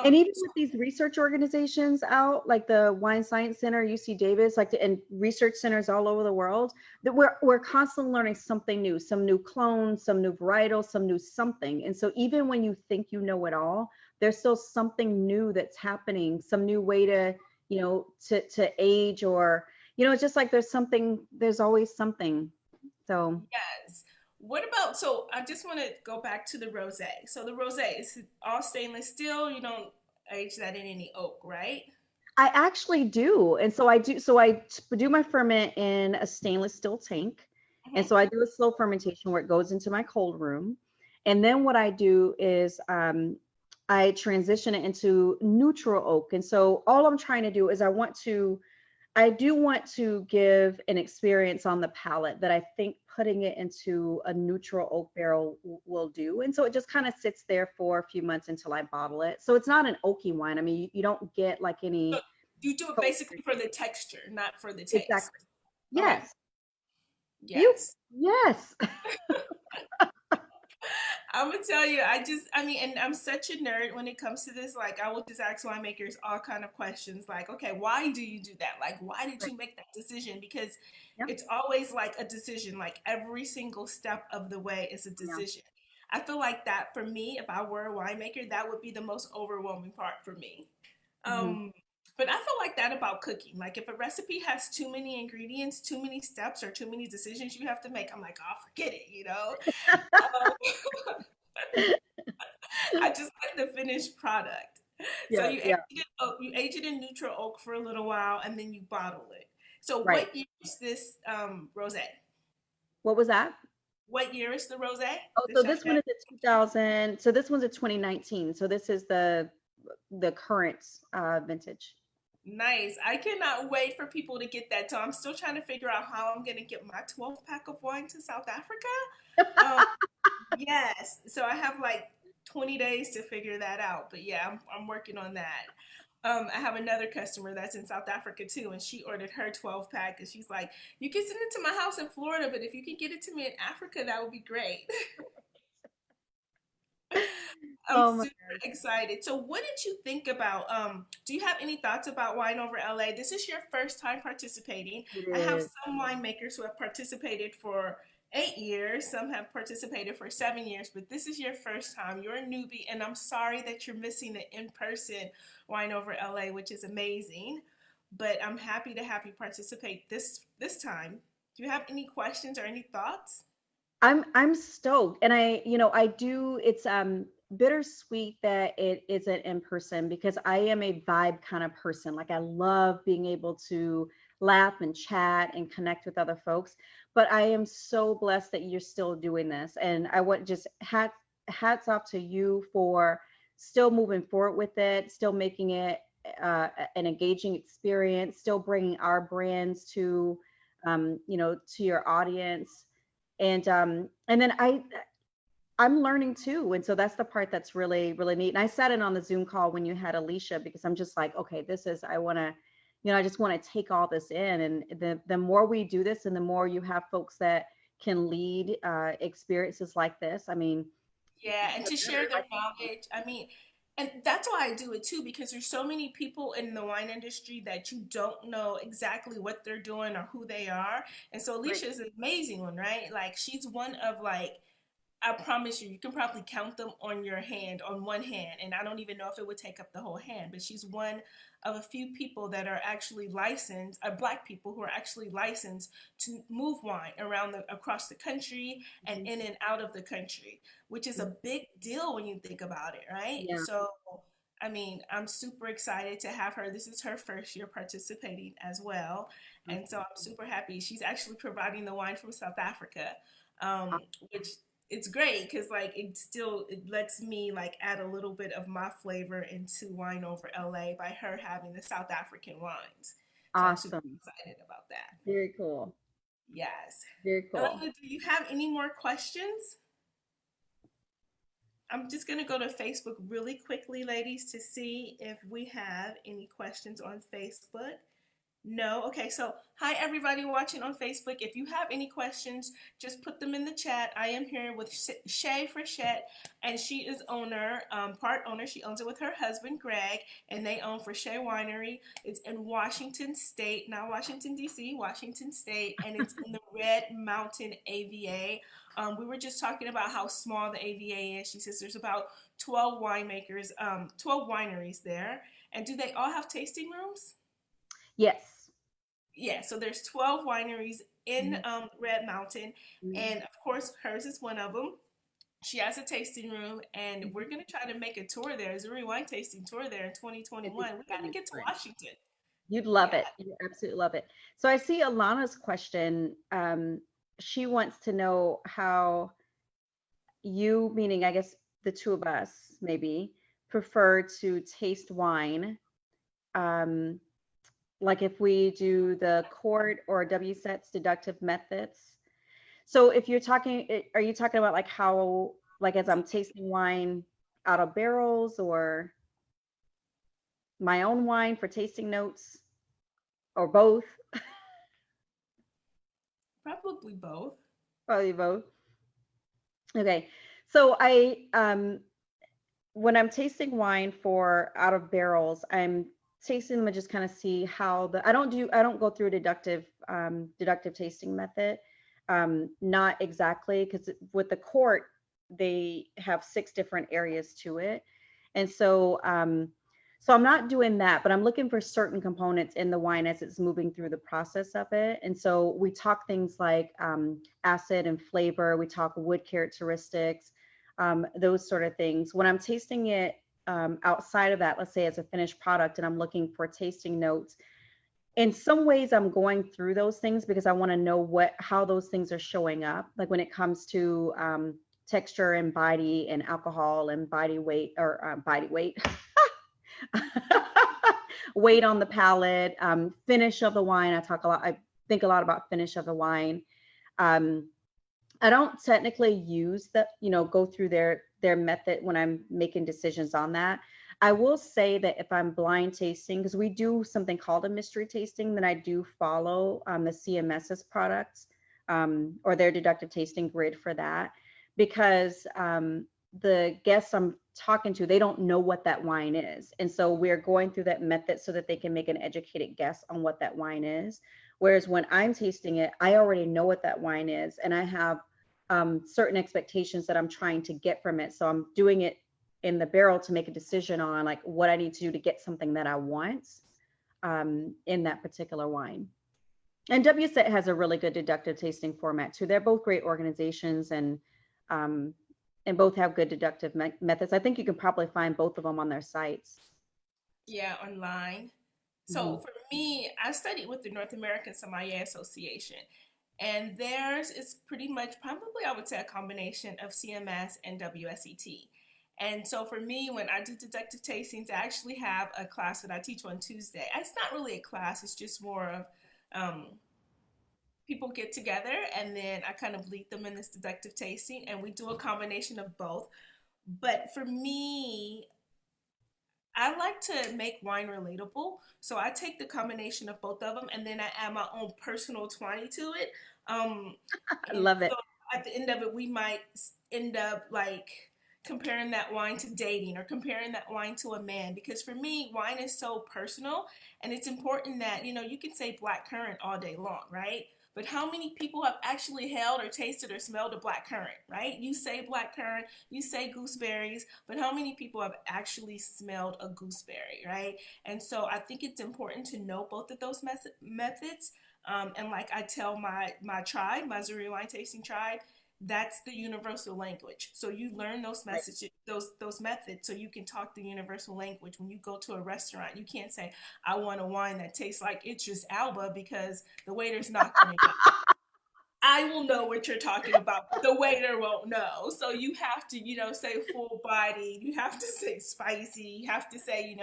[SPEAKER 2] And even
[SPEAKER 1] So
[SPEAKER 2] with these research organizations out, like the Wine Science Center, UC Davis, and research centers all over the world, that we're constantly learning something new, some new clones, some new varietal, some new something. And so even when you think you know it all, there's still something new that's happening, some new way to, to age, or, it's just like there's always something. So
[SPEAKER 1] yes. What about, so I just want to go back to the rosé. So the rosé is all stainless steel. You don't age that in any oak, right?
[SPEAKER 2] I actually do. And so I do. So do my ferment in a stainless steel tank. And
[SPEAKER 1] Hmm.
[SPEAKER 2] so I do a slow fermentation where it goes into my cold room. And then what I do is I transition it into neutral oak. And so all I'm trying to do is I do want to give an experience on the palate that I think putting it into a neutral oak barrel will do. And so it just kind of sits there for a few months until I bottle it. So it's not an oaky wine. I mean, you don't get like
[SPEAKER 1] So
[SPEAKER 2] any
[SPEAKER 1] you do it
[SPEAKER 2] coat.
[SPEAKER 1] basically for the texture, not for the taste.
[SPEAKER 2] Exactly.
[SPEAKER 1] Okay.
[SPEAKER 2] Yes. You,
[SPEAKER 1] Yes.
[SPEAKER 2] yes.
[SPEAKER 1] I'm gonna tell you, I mean, and I'm such a nerd when it comes to this. Like, I will just ask winemakers all kind of questions, like, okay, why do you do that? Like, why did
[SPEAKER 2] Right.
[SPEAKER 1] you make that decision? Because
[SPEAKER 2] Yep.
[SPEAKER 1] it's always like a decision. Like every single step of the way is a
[SPEAKER 2] Yeah.
[SPEAKER 1] decision. I feel like that for me, if I were a winemaker, that would be the most overwhelming part for me.
[SPEAKER 2] Hmm.
[SPEAKER 1] Um, but I feel like that about cooking. Like if a recipe has too many ingredients, too many steps, or too many decisions you have to make, I'm like, oh, forget it. Um, I just like the finished product. So
[SPEAKER 2] Yeah. Yeah.
[SPEAKER 1] you age it in neutral oak for a little while, and then you bottle it. So
[SPEAKER 2] Right.
[SPEAKER 1] what year is this rosé?
[SPEAKER 2] What was that?
[SPEAKER 1] What year is the rosé?
[SPEAKER 2] Oh,
[SPEAKER 1] The
[SPEAKER 2] so this one
[SPEAKER 1] Chardonnay?
[SPEAKER 2] is a 2000. So this one's a 2019. So this is the current vintage.
[SPEAKER 1] Nice. I cannot wait for people to get that. So I'm still trying to figure out how I'm gonna get my 12 pack of wine to South Africa. Um, yes. So I have like 20 days to figure that out. But yeah, I'm working on that. I have another customer that's in South Africa too, and she ordered her 12 pack, and she's like, "You can send it to my house in Florida, but if you can get it to me in Africa, that would be great." I'm
[SPEAKER 2] Oh my
[SPEAKER 1] super excited. So, what did you think about? Do you have any thoughts about Wine Over LA? This is your first time participating.
[SPEAKER 2] it
[SPEAKER 1] I have
[SPEAKER 2] is.
[SPEAKER 1] some winemakers who have participated for 8 years, some have participated for 7 years, but this is your first time. You're a newbie, and I'm sorry that you're missing the in person Wine Over LA, which is amazing. But I'm happy to have you participate this time. Do you have any questions or any thoughts?
[SPEAKER 2] I'm stoked. And I do, it's bittersweet that it isn't in person because I am a vibe kind of person. Like I love being able to laugh and chat and connect with other folks. But I am so blessed that you're still doing this. And I want just hats off to you for still moving forward with it, still making it an engaging experience, still bringing our brands to your audience. And then I'm learning too, and so that's the part that's really really neat. And I sat in on the Zoom call when you had Alicia because I'm just like, okay, this is I want to, I just want to take all this in. And the more we do this, and the more you have folks that can lead experiences like this, I mean,
[SPEAKER 1] Yeah, and
[SPEAKER 2] the
[SPEAKER 1] to share
[SPEAKER 2] better.
[SPEAKER 1] their knowledge. I mean, and that's why I do it too, because there's so many people in the wine industry that you don't know exactly what they're doing or who they are. And so
[SPEAKER 2] Right.
[SPEAKER 1] Alicia is an amazing one, right? Like she's one of like I promise you, you can probably count them on one hand, and I don't even know if it would take up the whole hand. But she's one of a few people that are actually licensed, Black people who are actually licensed to move wine across the country and
[SPEAKER 2] Mhm.
[SPEAKER 1] in and out of the country, which is a big deal when you think about it, right?
[SPEAKER 2] Yeah.
[SPEAKER 1] So, I mean, I'm super excited to have her. This is her first year participating as well,
[SPEAKER 2] That's
[SPEAKER 1] and so I'm super happy. She's actually providing the wine from South Africa,
[SPEAKER 2] awesome.
[SPEAKER 1] which it's great because like it lets me like add a little bit of my flavor into Wine Over LA by her having the South African wines. So I'm super
[SPEAKER 2] Awesome.
[SPEAKER 1] excited about that.
[SPEAKER 2] Very cool.
[SPEAKER 1] Yes.
[SPEAKER 2] Very cool.
[SPEAKER 1] Elena, do you have any more questions? I'm just going to go to Facebook really quickly, ladies, to see if we have any questions on Facebook. No? Okay, so hi everybody watching on Facebook. If you have any questions, just put them in the chat. I am here with Shae Frichette, and she is part owner. She owns it with her husband, Greg, and they own Frichette Winery. It's in Washington State, not Washington, D.C., Washington State, and it's in the Red Mountain AVA. We were just talking about how small the AVA is. She says there's about 12 winemakers, 12 wineries there. And do they all have tasting rooms?
[SPEAKER 2] Yes.
[SPEAKER 1] Yeah, so there's 12 wineries in
[SPEAKER 2] Mhm.
[SPEAKER 1] Red Mountain,
[SPEAKER 2] Mhm.
[SPEAKER 1] and of course, hers is one of them. She has a tasting room, and we're gonna try to make a tour there, a Missouri wine tasting tour there in
[SPEAKER 2] It'd be
[SPEAKER 1] 2021. We
[SPEAKER 2] so
[SPEAKER 1] gotta
[SPEAKER 2] much
[SPEAKER 1] get to
[SPEAKER 2] fun.
[SPEAKER 1] Washington.
[SPEAKER 2] You'd love
[SPEAKER 1] Yeah.
[SPEAKER 2] it. You absolutely love it. So I see Alana's question. She wants to know how you, meaning I guess the two of us, maybe, prefer to taste wine. Um, like if we do the court or WSET's deductive methods. So if you're talking, are you talking about like how, like as I'm tasting wine out of barrels or my own wine for tasting notes or both?
[SPEAKER 1] Probably both.
[SPEAKER 2] Probably both. Okay. So when I'm tasting wine for out of barrels, I'm tasting them and just kind of see how I don't go through a deductive tasting method. Not exactly because with the court they have six different areas to it, and so I'm not doing that, but I'm looking for certain components in the wine as it's moving through the process of it. And so we talk things like acid and flavor. We talk wood characteristics, those sort of things. When I'm tasting it outside of that, let's say as a finished product, and I'm looking for tasting notes, in some ways I'm going through those things because I want to know how those things are showing up. Like when it comes to texture and body and alcohol and body weight or body weight. Weight on the palate, finish of the wine. I think a lot about finish of the wine. Um, I don't technically use go through their method when I'm making decisions on that. I will say that if I'm blind tasting, because we do something called a mystery tasting, then I do follow the CMS's products or their deductive tasting grid for that, because the guests I'm talking to, they don't know what that wine is, and so we're going through that method so that they can make an educated guess on what that wine is. Whereas when I'm tasting it, I already know what that wine is, and I have certain expectations that I'm trying to get from it. So I'm doing it in the barrel to make a decision on like what I need to do to get something that I want in that particular wine. And WSET has a really good deductive tasting format too. They're both great organizations, um, and both have good deductive methods. I think you can probably find both of them on their sites.
[SPEAKER 1] Yeah, online. So
[SPEAKER 2] Mhm.
[SPEAKER 1] for me, I studied with the North American Sommelier Association, and theirs is pretty much probably I would say a combination of CMS and WSET. And so for me, when I do deductive tastings, I actually have a class that I teach on Tuesday. It's not really a class; it's just more of um, people get together, and then I kind of lead them in this deductive tasting, and we do a combination of both. But for me, I like to make wine relatable. So I take the combination of both of them and then I add my own personal Tuanni to it. Um,
[SPEAKER 2] I
[SPEAKER 1] and
[SPEAKER 2] love it.
[SPEAKER 1] so at the end of it, we might end up like comparing that wine to dating or comparing that wine to a man. Because for me, wine is so personal and it's important that, you can say black currant all day long, right? But how many people have actually held or tasted or smelled a black currant, right? You say black currant, you say gooseberries, but how many people have actually smelled a gooseberry, right? And so I think it's important to know both of those methods. And like I tell my tribe, my Missouri wine tasting tribe, that's the universal language. So you learn those
[SPEAKER 2] Right.
[SPEAKER 1] messages, those methods, so you can talk the universal language. When you go to a restaurant, you can't say, "I want a wine that tastes like Idris Alba," because the waiter's not going to know. I will know what you're talking about, but the waiter won't know. So you have to, say full body. You have to say spicy. You have to say,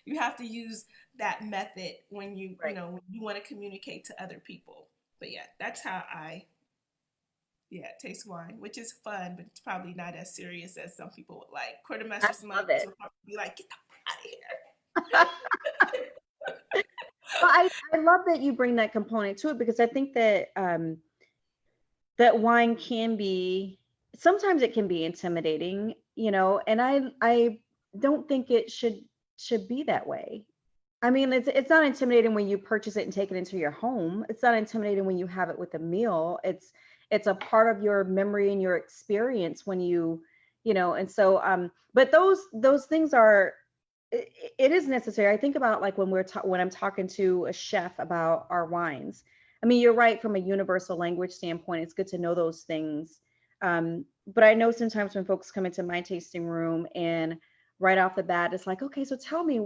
[SPEAKER 1] you have to use that method when
[SPEAKER 2] Right.
[SPEAKER 1] when you want to communicate to other people. But yeah, that's how I, yeah, taste wine, which is fun, but it's probably not as serious as some people would like.
[SPEAKER 2] I
[SPEAKER 1] Quartermaster
[SPEAKER 2] love
[SPEAKER 1] Smuggers
[SPEAKER 2] it.
[SPEAKER 1] will probably be like, get the fuck out of here.
[SPEAKER 2] Well, I love that you bring that component to it because I think that that wine can be sometimes it can be intimidating, and I don't think it should be that way. I mean, it's not intimidating when you purchase it and take it into your home. It's not intimidating when you have it with a meal. It's a part of your memory and your experience when and so but those things are it, it is necessary. I think about like when I'm talking to a chef about our wines. I mean, you're right from a universal language standpoint. It's good to know those things. But I know sometimes when folks come into my tasting room and right off the bat, it's like, okay, so tell me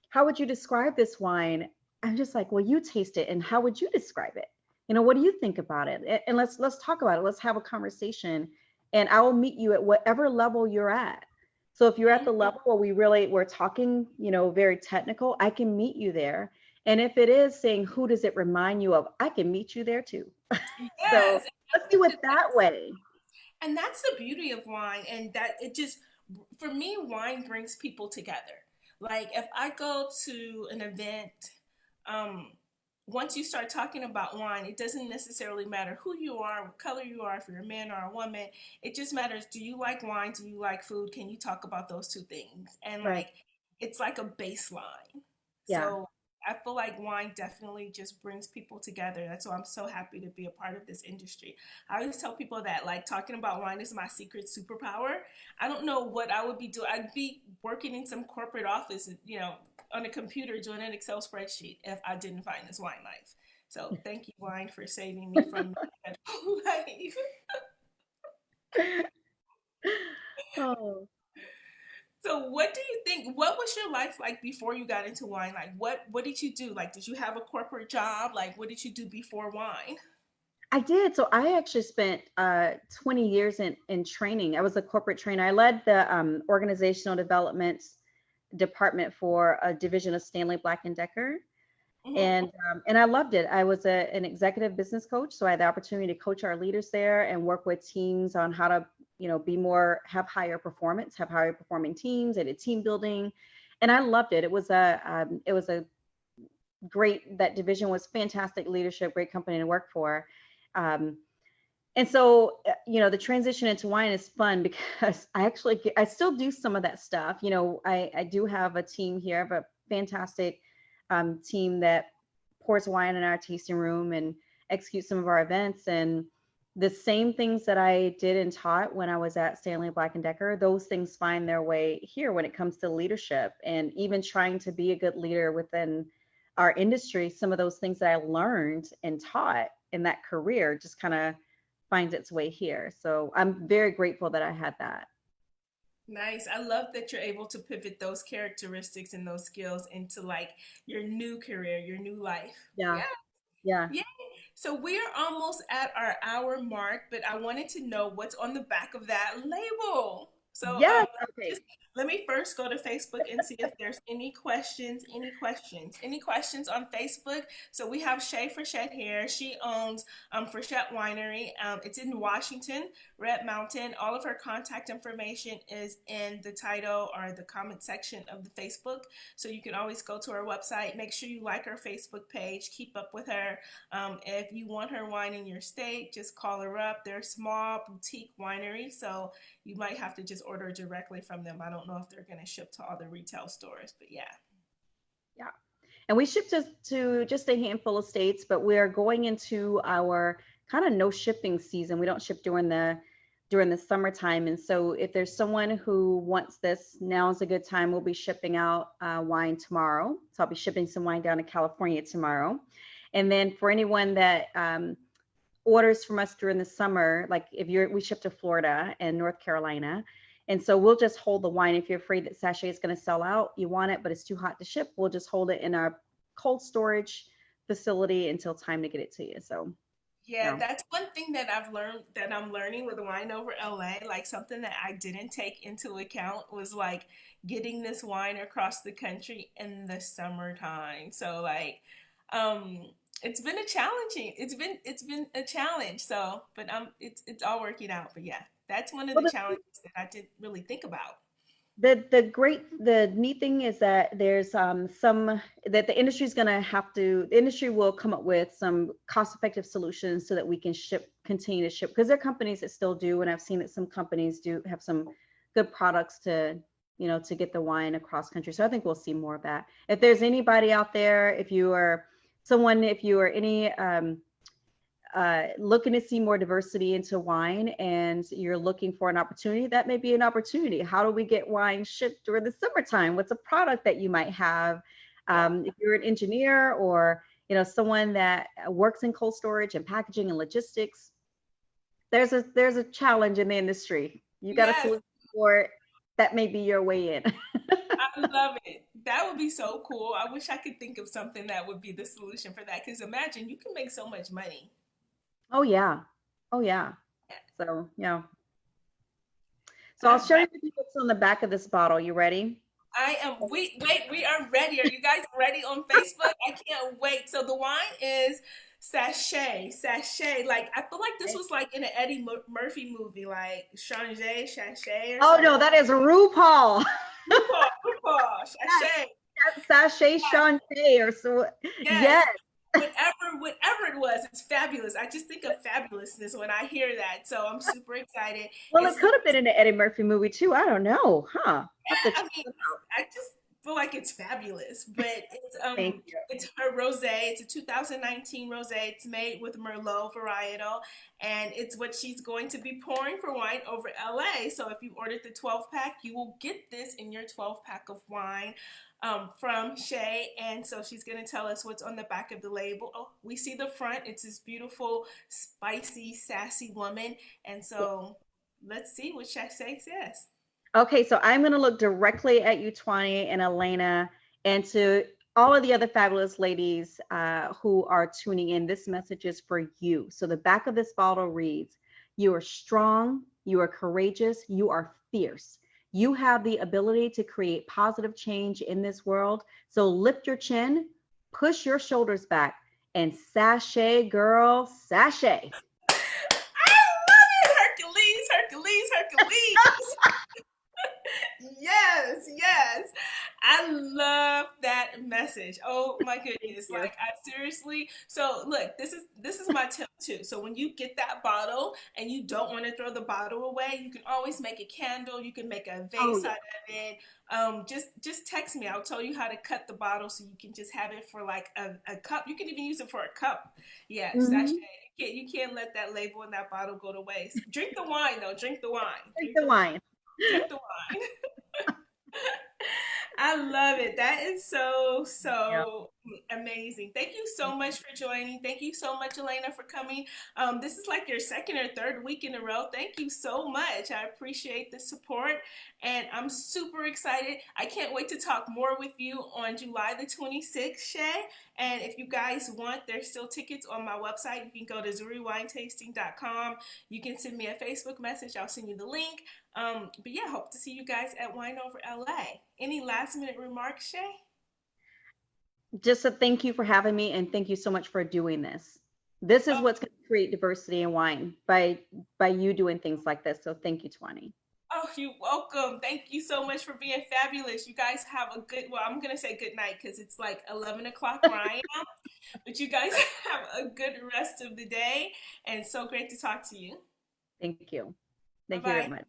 [SPEAKER 2] how would you describe this wine? I'm just like, well, you taste it, and how would you describe it? What do you think about it? And let's talk about it. Let's have a conversation, and I will meet you at whatever level you're at. So if you're at the
[SPEAKER 1] Mhm.
[SPEAKER 2] level where we're talking, very technical, I can meet you there. And if it is saying, who does it remind you of? I can meet you there too. So
[SPEAKER 1] Yes, and I
[SPEAKER 2] let's do
[SPEAKER 1] think
[SPEAKER 2] it
[SPEAKER 1] that
[SPEAKER 2] that way.
[SPEAKER 1] that's the beauty of wine, and that it just, for me, wine brings people together. Like if I go to an event, um, once you start talking about wine, it doesn't necessarily matter who you are, what color you are, if you're a man or a woman. It just matters, do you like wine? Do you like food? Can you talk about those two things? And
[SPEAKER 2] Right.
[SPEAKER 1] like, it's like a baseline.
[SPEAKER 2] Yeah.
[SPEAKER 1] So I feel like wine definitely just brings people together. That's why I'm so happy to be a part of this industry. I always tell people that like talking about wine is my secret superpower. I don't know what I would be doing. I'd be working in some corporate office, on a computer doing an Excel spreadsheet if I didn't find this wine life. So thank you, wine, for saving me from that life.
[SPEAKER 2] Oh,
[SPEAKER 1] So what do you think? What was your life like before you got into wine? Like what did you do? Like did you have a corporate job? Like what did you do before wine?
[SPEAKER 2] I did. So I actually spent 20 years in training. I was a corporate trainer. I led the organizational development department for a division of Stanley Black and Decker.
[SPEAKER 1] Hmm.
[SPEAKER 2] And I loved it. I was an executive business coach, so I had the opportunity to coach our leaders there and work with teams on how to, have higher performance, have higher performing teams. I did team building, and I loved it. It was a great. That division was fantastic leadership, great company to work for. Um, and so, the transition into wine is fun because I still do some of that stuff. I do have a team here, I have a fantastic team that pours wine in our tasting room and executes some of our events. And the same things that I did and taught when I was at Stanley Black and Decker, those things find their way here when it comes to leadership and even trying to be a good leader within our industry. Some of those things that I learned and taught in that career just kind of finds its way here. So I'm very grateful that I had that.
[SPEAKER 1] Nice. I love that you're able to pivot those characteristics and those skills into like your new career, your new life.
[SPEAKER 2] Yeah.
[SPEAKER 1] Yeah.
[SPEAKER 2] Yeah.
[SPEAKER 1] Yeah. So we're almost at our hour mark, but I wanted to know what's on the back of that label. So
[SPEAKER 2] Yes. Okay.
[SPEAKER 1] just let me first go to Facebook and see if there's any questions, any questions on Facebook. So we have Shae Frichette here. She owns Frichette Winery. It's in Washington, Red Mountain. All of her contact information is in the title or the comment section of the Facebook. So you can always go to her website. Make sure you like her Facebook page. Keep up with her. If you want her wine in your state, just call her up. They're a small boutique winery, so you might have to just order directly from them. I don't know if they're going to ship to all the retail stores, but yeah.
[SPEAKER 2] Yeah. And we ship to just a handful of states, but we're going into our kind of no shipping season. We don't ship during the summertime. And so if there's someone who wants this, now is a good time. We'll be shipping out wine tomorrow. So I'll be shipping some wine down to California tomorrow. And then for anyone that orders from us during the summer, like we ship to Florida and North Carolina. And so we'll just hold the wine. If you're afraid that Sachet is going to sell out, you want it, but it's too hot to ship, we'll just hold it in our cold storage facility until time to get it to you. So
[SPEAKER 1] Yeah,
[SPEAKER 2] No.
[SPEAKER 1] that's one thing that I'm learning with wine over LA. Like something that I didn't take into account was like getting this wine across the country in the summertime. So like um it's been a challenge. So but it's all working out. But yeah, that's one of the
[SPEAKER 2] Well,
[SPEAKER 1] challenges that I didn't really think about.
[SPEAKER 2] the neat thing is that there's some that the industry is going to have to the industry will come up with some cost effective solutions so that we can continue to ship, because there are companies that still do, and I've seen that some companies do have some good products to, to get the wine across country. So I think we'll see more of that. If there's anybody out there, if you are any looking to see more diversity into wine and you're looking for an opportunity, that may be an opportunity. How do we get wine shipped during the summertime? What's a product that you might have?
[SPEAKER 1] Yeah.
[SPEAKER 2] If you're an engineer or someone that works in cold storage and packaging and logistics, there's a challenge in the industry. You got a
[SPEAKER 1] Yes,
[SPEAKER 2] solution for it. That may be your way in.
[SPEAKER 1] I love it. That would be so cool. I wish I could think of something that would be the solution for that. Because imagine you can make so much money.
[SPEAKER 2] Oh yeah, oh yeah. So yeah. So I'll
[SPEAKER 1] All
[SPEAKER 2] show
[SPEAKER 1] right.
[SPEAKER 2] you what's on the back of this bottle. You ready?
[SPEAKER 1] I am. We are ready. Are you guys ready on Facebook? I can't wait. So the wine is Sachet. Like I feel like this was like in an Eddie Murphy movie, like Sachet or
[SPEAKER 2] Oh
[SPEAKER 1] something.
[SPEAKER 2] no, that is RuPaul.
[SPEAKER 1] RuPaul, Sachet.
[SPEAKER 2] Sachet Shantae or so.
[SPEAKER 1] Yes.
[SPEAKER 2] Yes.
[SPEAKER 1] Whatever it was, it's fabulous. I just think of fabulousness when I hear that. So I'm super excited.
[SPEAKER 2] Well, it
[SPEAKER 1] It's
[SPEAKER 2] could have been in an Eddie Murphy movie too. I don't know. Huh. Have to
[SPEAKER 1] I
[SPEAKER 2] check
[SPEAKER 1] mean,
[SPEAKER 2] it out.
[SPEAKER 1] I just feel like it's fabulous. But
[SPEAKER 2] Thank you.
[SPEAKER 1] it's her rosé. It's a 2019 rosé. It's made with Merlot varietal, and it's what she's going to be pouring for wine over LA. So if you ordered the 12 pack, you will get this in your 12 pack of wine. From Shae, and so she's going to tell us what's on the back of the label. Oh, we see the front. It's this beautiful, spicy, sassy woman, and so let's see what Shae says.
[SPEAKER 2] Okay, so I'm going to look directly at you, Tuanni and Elena, and to all of the other fabulous ladies who are tuning in. This message is for you. So the back of this bottle reads, "You are strong, you are courageous, you are fierce. You have the ability to create positive change in this world. So lift your chin, push your shoulders back, and sashay, girl, sashay."
[SPEAKER 1] I love it, Hercules, Hercules, Hercules. Yes, yes. I love that message. Oh my
[SPEAKER 2] Thank
[SPEAKER 1] goodness.
[SPEAKER 2] you.
[SPEAKER 1] Like I seriously. So look, this is my tip too. So when you get that bottle and you don't want to throw the bottle away, you can always make a candle, you can make a
[SPEAKER 2] Oh
[SPEAKER 1] vase
[SPEAKER 2] yeah.
[SPEAKER 1] out of it. Just text me. I'll tell you how to cut the bottle so you can just have it for like a cup. You can even use it for a cup. Yeah, sachet.
[SPEAKER 2] Hmm.
[SPEAKER 1] You can't let that label in that bottle go to waste. Drink the wine though. Drink the wine.
[SPEAKER 2] Drink
[SPEAKER 1] Drink
[SPEAKER 2] the
[SPEAKER 1] the wine.
[SPEAKER 2] wine.
[SPEAKER 1] Drink the wine. I love it. That is so,
[SPEAKER 2] Yeah.
[SPEAKER 1] so amazing. Thank you so much for joining. Thank you so much, Elena, for coming. This is like your second or third week in a row. Thank you so much. I appreciate the support and I'm super excited. I can't wait to talk more with you on July the 26th, Shae. And if you guys want, there's still tickets on my website. You can go to zuriwinetasting.com. You can send me a Facebook message. I'll send you the link. But yeah, hope to see you guys at Wine Over LA. Any last minute remarks, Shae?
[SPEAKER 2] Just a thank you for having me, and thank you so much for doing this. This is
[SPEAKER 1] Oh,
[SPEAKER 2] what's going to create diversity in wine by you doing things like this. So thank you, Tuanni.
[SPEAKER 1] oh, you're welcome. Thank you so much for being fabulous. You guys have a good, well, I'm going to say good night because it's like 11 o'clock where I am. But you guys have a good rest of the day. And so great to talk to you.
[SPEAKER 2] Thank you.
[SPEAKER 1] Bye
[SPEAKER 2] Thank you very
[SPEAKER 1] bye.
[SPEAKER 2] much.